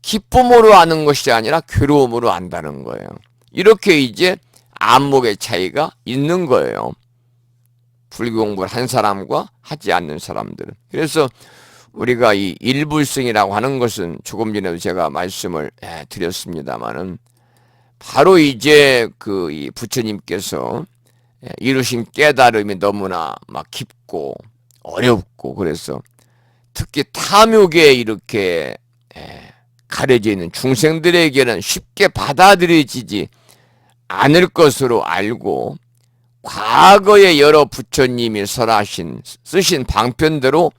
기쁨으로 아는 것이 아니라 괴로움으로 안다는 거예요. 이렇게 이제 안목의 차이가 있는 거예요. 불교 공부를 한 사람과 하지 않는 사람들은. 그래서 우리가 이 일불승이라고 하는 것은 조금 전에도 제가 말씀을 드렸습니다만은 바로 이제 그 이 부처님께서 이루신 깨달음이 너무나 막 깊고 어렵고 그래서 특히 탐욕에 이렇게 가려져 있는 중생들에게는 쉽게 받아들여지지 않을 것으로 알고 과거에 여러 부처님이 쓰신 방편대로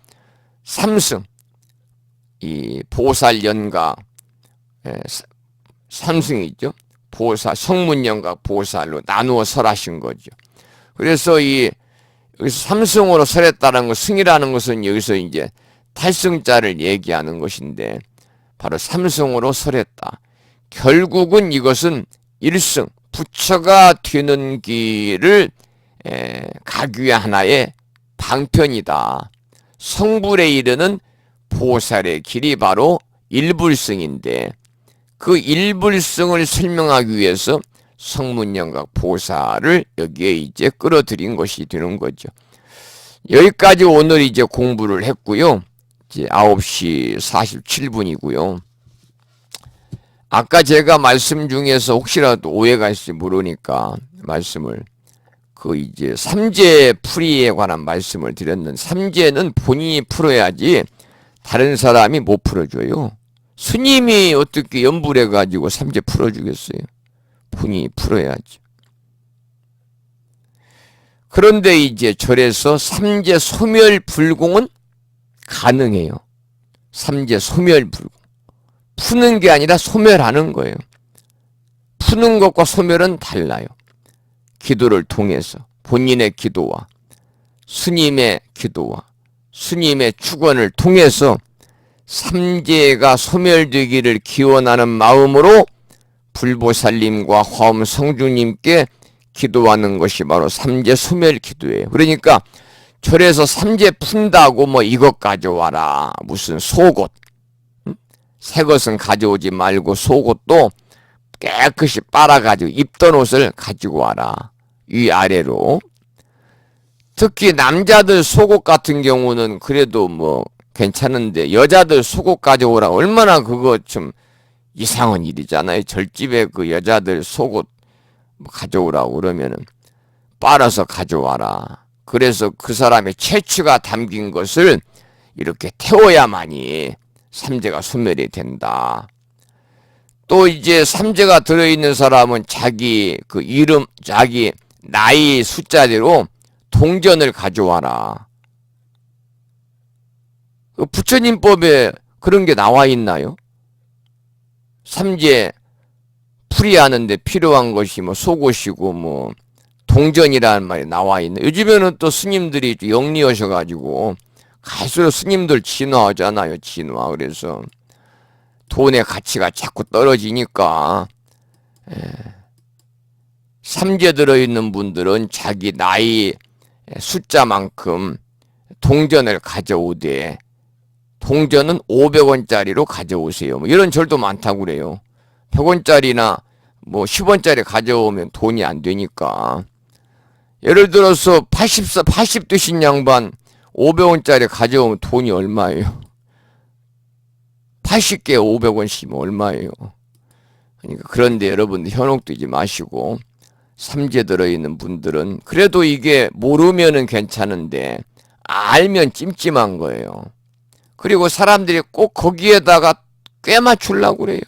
삼승, 이 보살연가, 삼승이죠. 보살, 성문연가 보살로 나누어 설하신 거죠. 그래서 여기서 삼승으로 설했다는 것, 승이라는 것은 여기서 이제 탈승자를 얘기하는 것인데, 바로 삼승으로 설했다. 결국은 이것은 일승, 부처가 되는 길을 가기 위한 하나의 방편이다. 성불에 이르는 보살의 길이 바로 일불승인데, 그 일불승을 설명하기 위해서 성문연각 보살을 여기에 이제 끌어들인 것이 되는 거죠. 여기까지 오늘 이제 공부를 했고요. 이제 9시 47분이고요. 아까 제가 말씀 중에서 혹시라도 오해가 있을지 모르니까 말씀을, 이제 삼재 풀이에 관한 말씀을 드렸는데, 삼재는 본인이 풀어야지 다른 사람이 못 풀어줘요. 스님이 어떻게 연불해가지고 삼재 풀어주겠어요? 본인이 풀어야지. 그런데 이제 절에서 삼재 소멸불공은 가능해요. 삼재 소멸불공. 푸는 게 아니라 소멸하는 거예요. 푸는 것과 소멸은 달라요. 기도를 통해서 본인의 기도와 스님의 기도와 스님의 축원을 통해서 삼재가 소멸되기를 기원하는 마음으로 불보살님과 화엄성주님께 기도하는 것이 바로 삼재 소멸 기도예요. 그러니까 절에서 삼재 푼다고 뭐 이것 가져와라, 무슨 속옷, 새 것은 가져오지 말고 속옷도 깨끗이 빨아가지고 입던 옷을 가지고 와라, 위아래로. 특히 남자들 속옷 같은 경우는 그래도 뭐 괜찮은데, 여자들 속옷 가져오라, 얼마나 그거 좀 이상한 일이잖아요. 절집에 그 여자들 속옷 가져오라고 그러면은 빨아서 가져와라. 그래서 그 사람의 체취가 담긴 것을 이렇게 태워야만이 삼재가 소멸이 된다. 또 이제 삼재가 들어있는 사람은 자기 그 이름, 자기 나이 숫자대로 동전을 가져와라. 부처님법에 그런 게 나와 있나요? 삼재 풀이하는데 필요한 것이 뭐 속옷이고 뭐 동전이라는 말이 나와 있네. 요즘에는 또 스님들이 영리하셔가지고 갈수록 스님들 진화하잖아요. 진화. 그래서 돈의 가치가 자꾸 떨어지니까 삼재 들어있는 분들은 자기 나이 숫자만큼 동전을 가져오되, 동전은 500원짜리로 가져오세요. 뭐 이런 절도 많다고 그래요. 100원짜리나 뭐 10원짜리 가져오면 돈이 안 되니까. 예를 들어서 80 드신 양반 500원짜리 가져오면 돈이 얼마예요? 80개 500원씩이면 얼마예요? 그러니까 그런데 여러분들 현혹되지 마시고, 삼재 들어있는 분들은 그래도 이게 모르면은 괜찮은데 알면 찜찜한 거예요. 그리고 사람들이 꼭 거기에다가 꽤 맞추려고 그래요.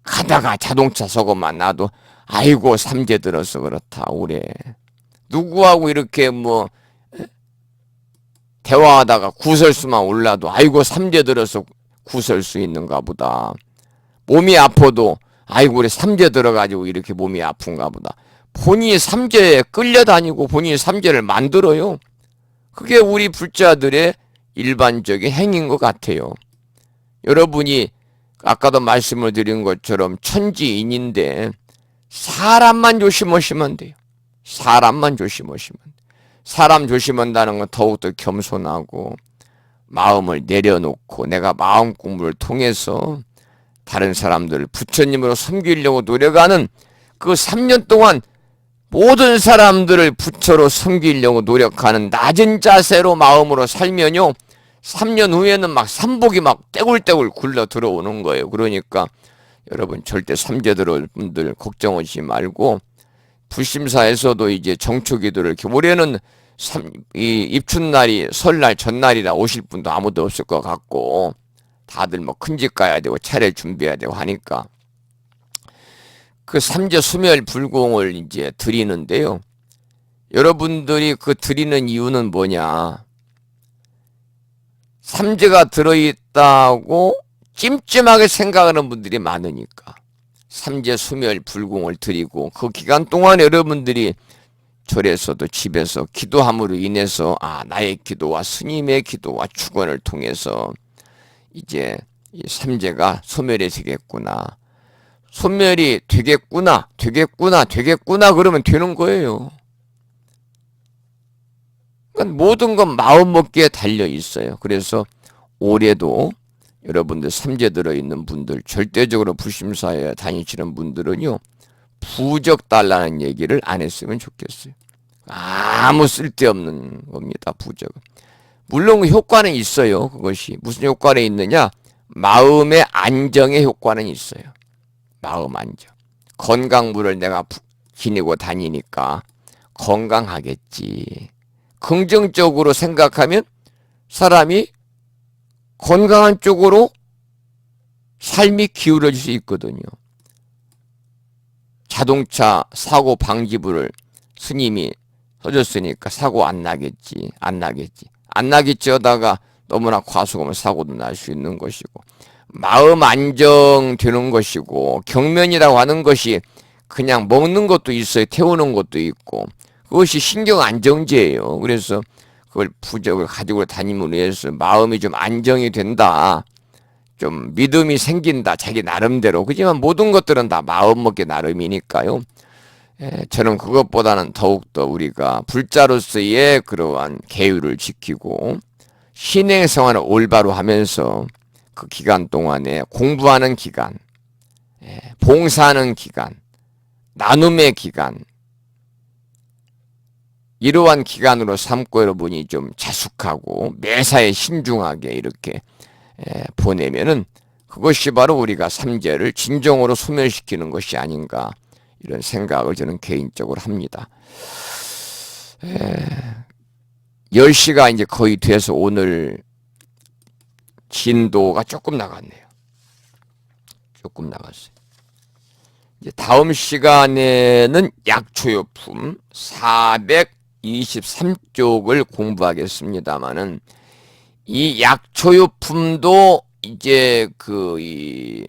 가다가 자동차 속옷만 놔도 아이고 삼재 들어서 그렇다 그래. 누구하고 이렇게 뭐 대화하다가 구설수만 올라도 아이고 삼재 들어서 구설수 있는가 보다. 몸이 아파도 아이고 우리 삼재 들어가지고 이렇게 몸이 아픈가 보다. 본인이 삼재에 끌려다니고 본인이 삼재를 만들어요. 그게 우리 불자들의 일반적인 행위인 것 같아요. 여러분이 아까도 말씀을 드린 것처럼 천지인인데 사람만 조심하시면 돼요. 사람만 조심하시면 돼요. 사람 조심한다는 건 더욱더 겸손하고 마음을 내려놓고 내가 마음 공부를 통해서 다른 사람들을 부처님으로 섬기려고 노력하는 그 3년 동안 모든 사람들을 부처로 섬기려고 노력하는 낮은 자세로 마음으로 살면요, 3년 후에는 막 삼복이 막 떼굴떼굴 굴러 들어오는 거예요. 그러니까 여러분 절대 삼재 들어올 분들 걱정하지 말고, 불심사에서도 이제 정초기도를 이렇게, 올해는 이 입춘날이 설날 전날이라 오실 분도 아무도 없을 것 같고 다들 뭐 큰집 가야 되고 차례 준비해야 되고 하니까 그 삼재 수멸 불공을 이제 드리는데요. 여러분들이 그 드리는 이유는 뭐냐? 삼재가 들어있다고 찜찜하게 생각하는 분들이 많으니까 삼재 수멸 불공을 드리고 그 기간 동안 여러분들이 절에서도 집에서 기도함으로 인해서 나의 기도와 스님의 기도와 축원을 통해서 이제 이 삼재가 소멸이 되겠구나. 소멸이 되겠구나 그러면 되는 거예요. 그러니까 모든 건 마음먹기에 달려 있어요. 그래서 올해도 여러분들 삼재 들어있는 분들, 절대적으로 불심사에 다니시는 분들은요, 부적 달라는 얘기를 안 했으면 좋겠어요. 아무 쓸데없는 겁니다, 부적은. 물론 그 효과는 있어요, 그것이. 무슨 효과는 있느냐? 마음의 안정의 효과는 있어요. 마음 안정. 건강물을 내가 지니고 다니니까 건강하겠지. 긍정적으로 생각하면 사람이 건강한 쪽으로 삶이 기울어질 수 있거든요. 자동차 사고 방지부를 스님이 써줬으니까 사고 안 나겠지. 안 나겠지 하다가 너무나 과속하면 사고도 날 수 있는 것이고, 마음 안정되는 것이고, 경면이라고 하는 것이 그냥 먹는 것도 있어요. 태우는 것도 있고, 그것이 신경 안정제예요. 그래서 그걸 부적을 가지고 다님으로 해서 마음이 좀 안정이 된다. 좀 믿음이 생긴다. 자기 나름대로. 그렇지만 모든 것들은 다 마음먹기 나름이니까요. 저는 그것보다는 더욱더 우리가 불자로서의 그러한 계율을 지키고 신행생활을 올바로 하면서 그 기간 동안에 공부하는 기간, 봉사하는 기간, 나눔의 기간, 이러한 기간으로 삼고 여러분이 좀 자숙하고 매사에 신중하게 이렇게 보내면은 그것이 바로 우리가 삼재를 진정으로 소멸시키는 것이 아닌가, 이런 생각을 저는 개인적으로 합니다. 10시가 이제 거의 돼서 오늘 진도가 조금 나갔네요. 조금 나갔어요. 이제 다음 시간에는 약초요품 423쪽을 공부하겠습니다만은, 이 약초요품도 이제 이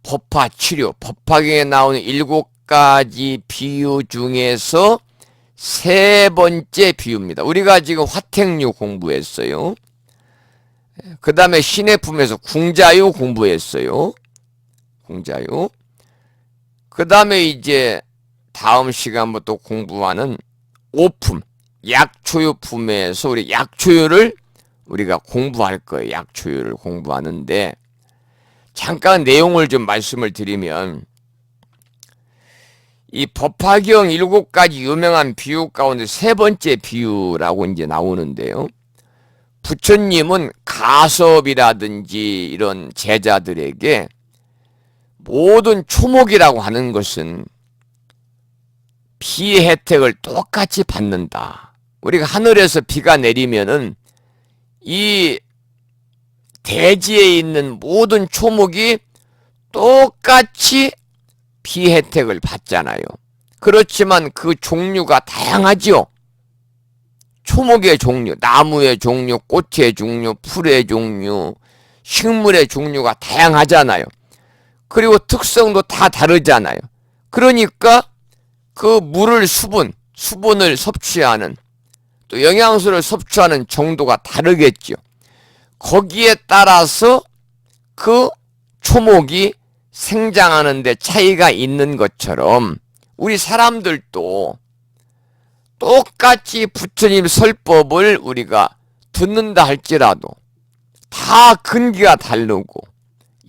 법화 치료, 법화경에 나오는 7가지 비유 중에서 세 번째 비유입니다. 우리가 지금 화택류 공부했어요. 그 다음에 신해품에서 궁자유 공부했어요. 궁자유. 그 다음에 이제 다음 시간부터 공부하는 오품, 약초유품에서 우리 약초유를 우리가 공부할 거예요. 약초유를 공부하는데, 잠깐 내용을 좀 말씀을 드리면, 이 법화경 7가지 유명한 비유 가운데 세 번째 비유라고 이제 나오는데요. 부처님은 가섭이라든지 이런 제자들에게 모든 초목이라고 하는 것은 비의 혜택을 똑같이 받는다. 우리가 하늘에서 비가 내리면은 이 대지에 있는 모든 초목이 똑같이 비 혜택을 받잖아요. 그렇지만 그 종류가 다양하지요. 초목의 종류, 나무의 종류, 꽃의 종류, 풀의 종류, 식물의 종류가 다양하잖아요. 그리고 특성도 다 다르잖아요. 그러니까 그 물을 수분을 섭취하는, 또 영양소를 섭취하는 정도가 다르겠죠. 거기에 따라서 그 초목이 생장하는 데 차이가 있는 것처럼 우리 사람들도 똑같이 부처님 설법을 우리가 듣는다 할지라도 다 근기가 다르고,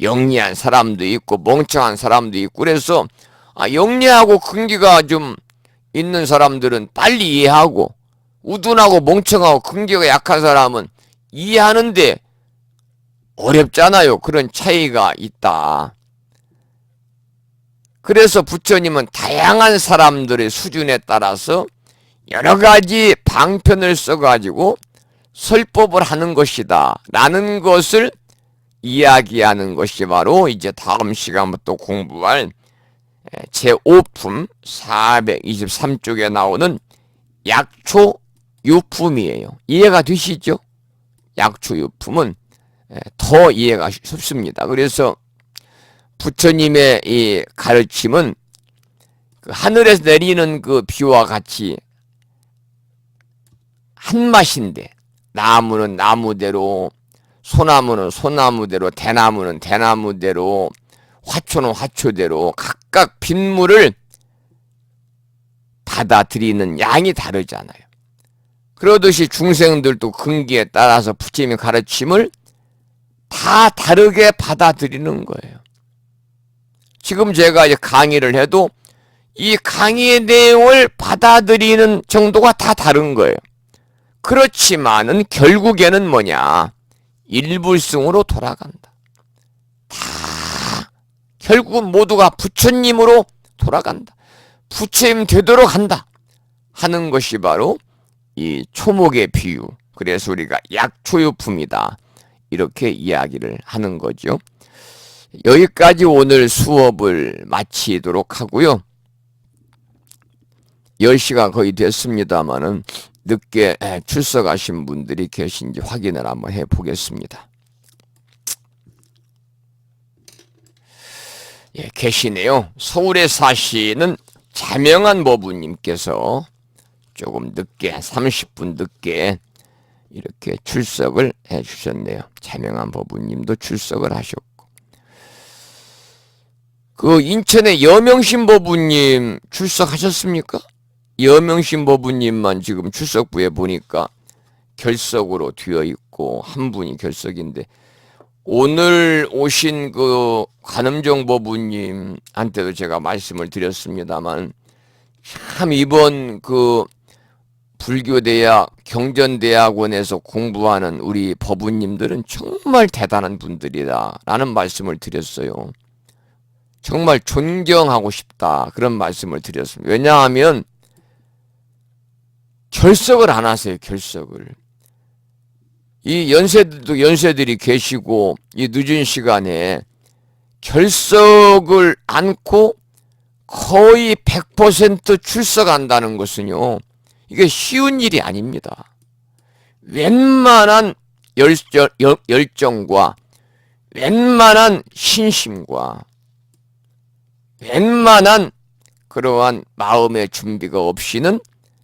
영리한 사람도 있고 멍청한 사람도 있고, 그래서 영리하고 근기가 좀 있는 사람들은 빨리 이해하고, 우둔하고 멍청하고 근기가 약한 사람은 이해하는데 어렵잖아요. 그런 차이가 있다. 그래서 부처님은 다양한 사람들의 수준에 따라서 여러 가지 방편을 써가지고 설법을 하는 것이다 라는 것을 이야기하는 것이 바로 이제 다음 시간부터 공부할 제5품 423쪽에 나오는 약초 유품이에요. 이해가 되시죠? 약초 유품은 더 이해가 쉽습니다. 그래서 부처님의 이 가르침은 그 하늘에서 내리는 그 비와 같이 한 맛인데, 나무는 나무대로, 소나무는 소나무대로, 대나무는 대나무대로, 화초는 화초대로 각각 빗물을 받아들이는 양이 다르잖아요. 그러듯이 중생들도 근기에 따라서 부처님의 가르침을 다 다르게 받아들이는 거예요. 지금 제가 이제 강의를 해도 이 강의의 내용을 받아들이는 정도가 다 다른 거예요. 그렇지만은 결국에는 뭐냐? 일불승으로 돌아간다. 다 결국은 모두가 부처님으로 돌아간다. 부처님 되도록 한다 하는 것이 바로 이 초목의 비유. 그래서 우리가 약초유품이다 이렇게 이야기를 하는 거죠. 여기까지 오늘 수업을 마치도록 하고요. 10시가 거의 됐습니다만은 늦게 출석하신 분들이 계신지 확인을 한번 해보겠습니다. 예, 계시네요. 서울에 사시는 자명한 모부님께서 조금 늦게 30분 늦게 이렇게 출석을 해주셨네요. 자명한 모부님도 출석을 하셨고, 그 인천의 여명신 모부님 출석하셨습니까? 여명신 모부님만 지금 출석부에 보니까 결석으로 되어 있고 한 분이 결석인데, 오늘 오신 그 관음정 모부님한테도 제가 말씀을 드렸습니다만 참 이번 그 불교대학 경전대학원에서 공부하는 우리 법우님들은 정말 대단한 분들이다 라는 말씀을 드렸어요. 정말 존경하고 싶다 그런 말씀을 드렸습니다. 왜냐하면 결석을 안 하세요. 결석을. 이 연세들도 연세들이 계시고 이 늦은 시간에 결석을 않고 거의 100% 출석한다는 것은요, 이게 쉬운 일이 아닙니다. 웬만한 열정과 웬만한 신심과 웬만한 그러한 마음의 준비가 없이는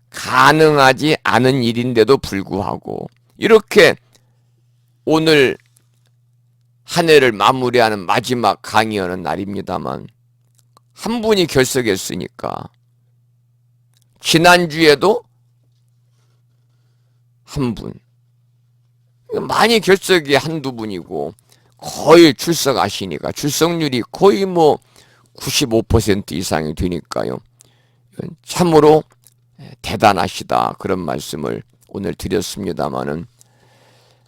가능하지 않은 일인데도 불구하고 이렇게 오늘 한 해를 마무리하는 마지막 강의하는 날입니다만 한 분이 결석했으니까 지난주에도 한 분, 많이 결석이 한두 분이고 거의 출석하시니까 출석률이 거의 뭐 95% 이상이 되니까요. 참으로 대단하시다 그런 말씀을 오늘 드렸습니다마는,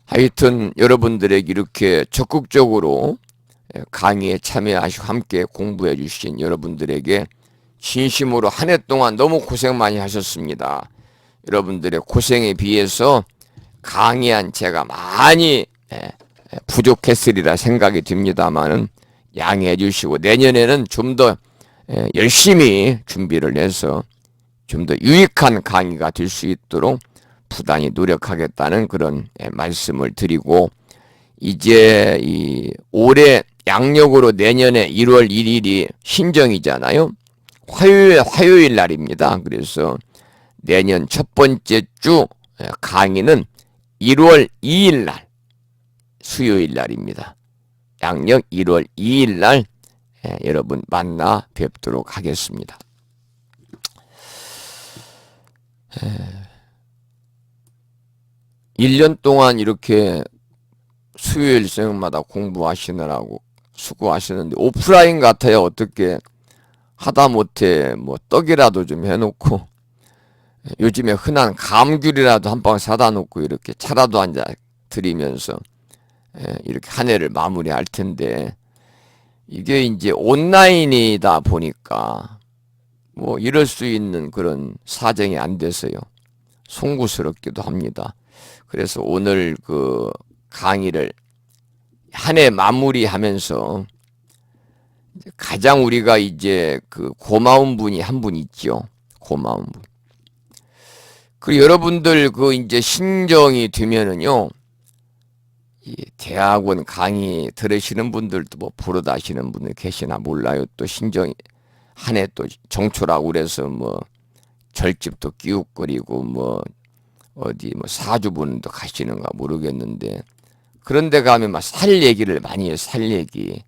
하여튼 여러분들에게 이렇게 적극적으로 강의에 참여하시고 함께 공부해 주신 여러분들에게 진심으로 한 해 동안 너무 고생 많이 하셨습니다. 여러분들의 고생에 비해서 강의한 제가 많이 부족했으리라 생각이 듭니다만은 양해해 주시고 내년에는 좀 더 열심히 준비를 해서 좀 더 유익한 강의가 될 수 있도록 부단히 노력하겠다는 그런 말씀을 드리고, 이제 이 올해 양력으로 내년에 1월 1일이 신정이잖아요. 화요일 날입니다. 그래서 내년 첫 번째 주 강의는 1월 2일 날 수요일 날입니다. 양력 1월 2일 날 여러분 만나 뵙도록 하겠습니다. 1년 동안 이렇게 수요일 저녁마다 공부하시느라고 수고하시는데 오프라인 같아요. 어떻게 하다못해 뭐 떡이라도 좀 해놓고 요즘에 흔한 감귤이라도 한 방 사다 놓고 이렇게 차라도 한잔 드리면서 이렇게 한 해를 마무리할 텐데, 이게 이제 온라인이다 보니까 뭐 이럴 수 있는 그런 사정이 안 돼서요. 송구스럽기도 합니다. 그래서 오늘 그 강의를 한 해 마무리하면서 가장 우리가 이제 그 고마운 분이 한 분 있죠. 고마운 분. 그 여러분들 그 이제 신정이 되면은요, 이 대학원 강의 들으시는 분들도 뭐 보러 다시는 분들 계시나 몰라요. 또 신정이 한 해 또 정초라고 그래서 뭐 절집도 끼웃거리고 뭐 어디 뭐 사주분도 가시는가 모르겠는데, 그런데 가면 막 살 얘기를 많이 해요. 살 얘기.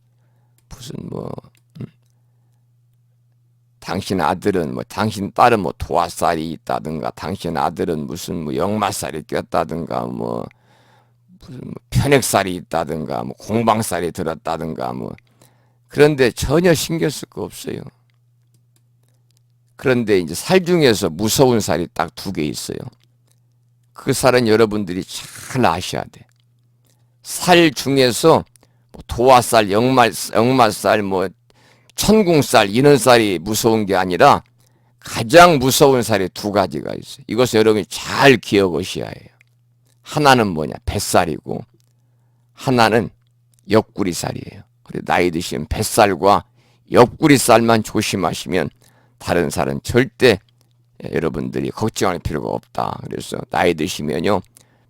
무슨 뭐 당신 아들은 뭐 당신 딸은 뭐 도화살이 있다든가, 당신 아들은 무슨 뭐 역마살이 꼈다든가, 뭐 무슨 뭐 편액살이 있다든가, 뭐 공방살이 들었다든가, 뭐 그런데 전혀 신경 쓸 거 없어요. 그런데 이제 살 중에서 무서운 살이 딱 2개 있어요. 그 살은 여러분들이 잘 아셔야 돼. 살 중에서 뭐 도화살, 역마살, 뭐 천궁살 이런 쌀이 무서운 게 아니라 가장 무서운 쌀이 2가지가 있어요. 이것을 여러분이 잘 기억하셔야 해요. 하나는 뭐냐? 뱃살이고 하나는 옆구리살이에요. 그래서 나이 드시면 뱃살과 옆구리살만 조심하시면 다른 살은 절대 여러분들이 걱정할 필요가 없다. 그래서 나이 드시면요,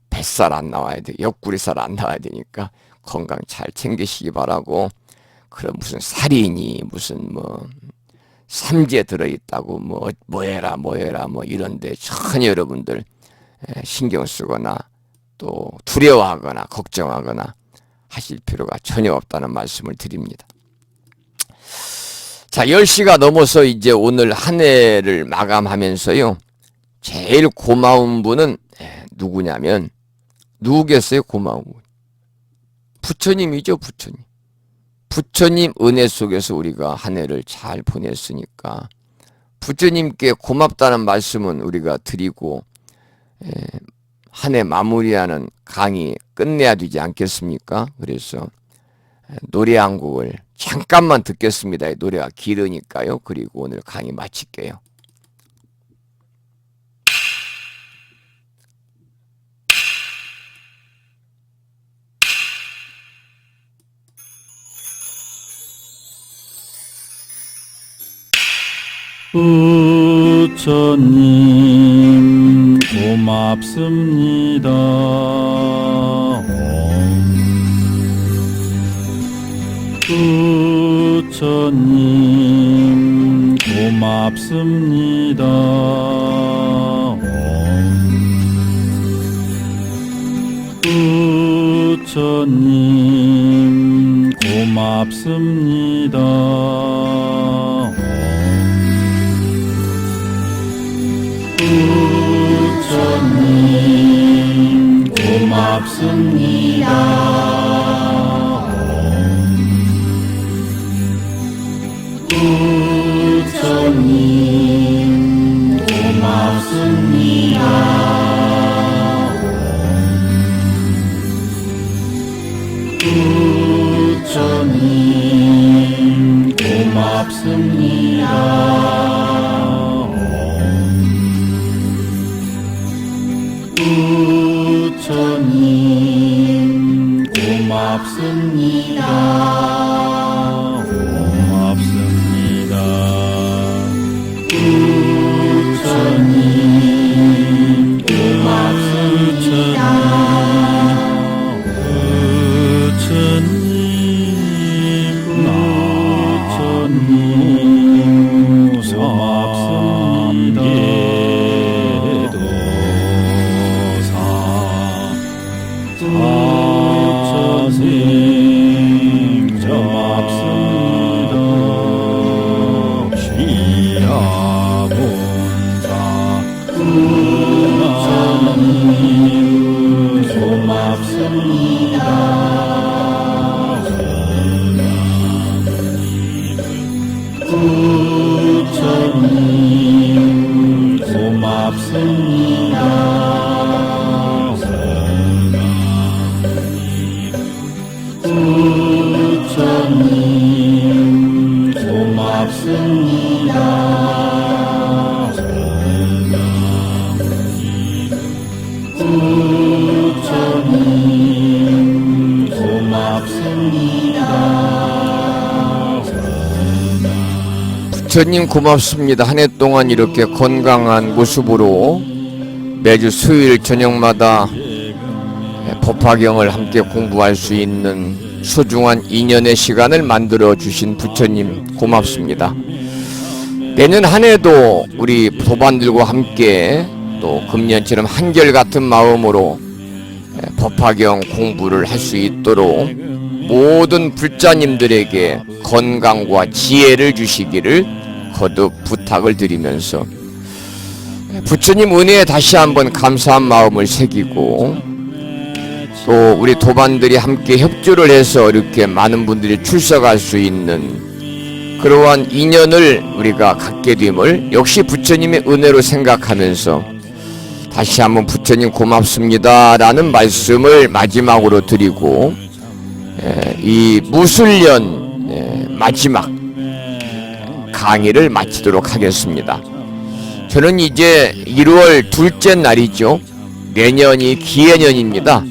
뱃살 안 나와야 돼. 옆구리살 안 나와야 되니까 건강 잘 챙기시기 바라고. 그럼 무슨 살이니 무슨 뭐 삼재 들어있다고 뭐해라 뭐 이런데 전혀 여러분들 신경 쓰거나 또 두려워하거나 걱정하거나 하실 필요가 전혀 없다는 말씀을 드립니다. 자, 10시가 넘어서 이제 오늘 한 해를 마감하면서요, 제일 고마운 분은 누구냐면, 누구겠어요? 고마운 분. 부처님이죠. 부처님. 부처님 은혜 속에서 우리가 한 해를 잘 보냈으니까 부처님께 고맙다는 말씀은 우리가 드리고 한 해 마무리하는 강의 끝내야 되지 않겠습니까? 그래서 노래 한 곡을 잠깐만 듣겠습니다. 노래가 길으니까요. 그리고 오늘 강의 마칠게요. 부처님 고맙습니다. 부처님 고맙습니다. 부처님 고맙습니다. 부처님 고맙습니다. 부처님 고맙습니다. 부처님 고맙습니다. 부처님 고맙습니다. 고맙습니다. 부처님 고맙습니다. 부처님 고맙습니다. 부처님 고맙습니다. 시야본사 부처님 고맙습니다. 부처님 고맙습니다. 부처님 고맙습니다. 부처님 고맙습니다. 부처님 고맙습니다. 한 해 동안 이렇게 건강한 모습으로 매주 수요일 저녁마다 법화경을 함께 공부할 수 있는 소중한 인연의 시간을 만들어 주신 부처님 고맙습니다. 내년 한 해도 우리 도반들과 함께 또 금년처럼 한결같은 마음으로 법화경 공부를 할 수 있도록 모든 불자님들에게 건강과 지혜를 주시기를 거듭 부탁을 드리면서 부처님 은혜에 다시 한번 감사한 마음을 새기고 또 우리 도반들이 함께 협조를 해서 이렇게 많은 분들이 출석할 수 있는 그러한 인연을 우리가 갖게 됨을 역시 부처님의 은혜로 생각하면서 다시 한번 부처님 고맙습니다 라는 말씀을 마지막으로 드리고 이 무술년 마지막 강의를 마치도록 하겠습니다. 저는 이제 1월 둘째 날이죠. 내년이 기해년입니다.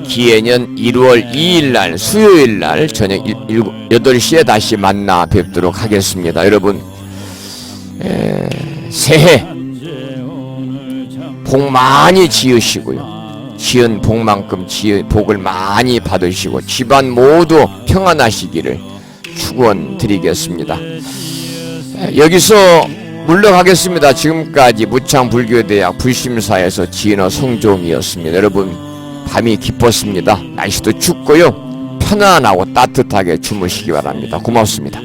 기해년 1월 2일 날 수요일 날 저녁 8시에 다시 만나 뵙도록 하겠습니다. 여러분 새해 복 많이 지으시고요. 지은 복만큼 복을 많이 받으시고 집안 모두 평안하시기를 축원드리겠습니다. 여기서 물러가겠습니다. 지금까지 무창불교대학 불심사에서 진어 성종이었습니다. 여러분 밤이 깊었습니다. 날씨도 춥고요. 편안하고 따뜻하게 주무시기 바랍니다. 고맙습니다.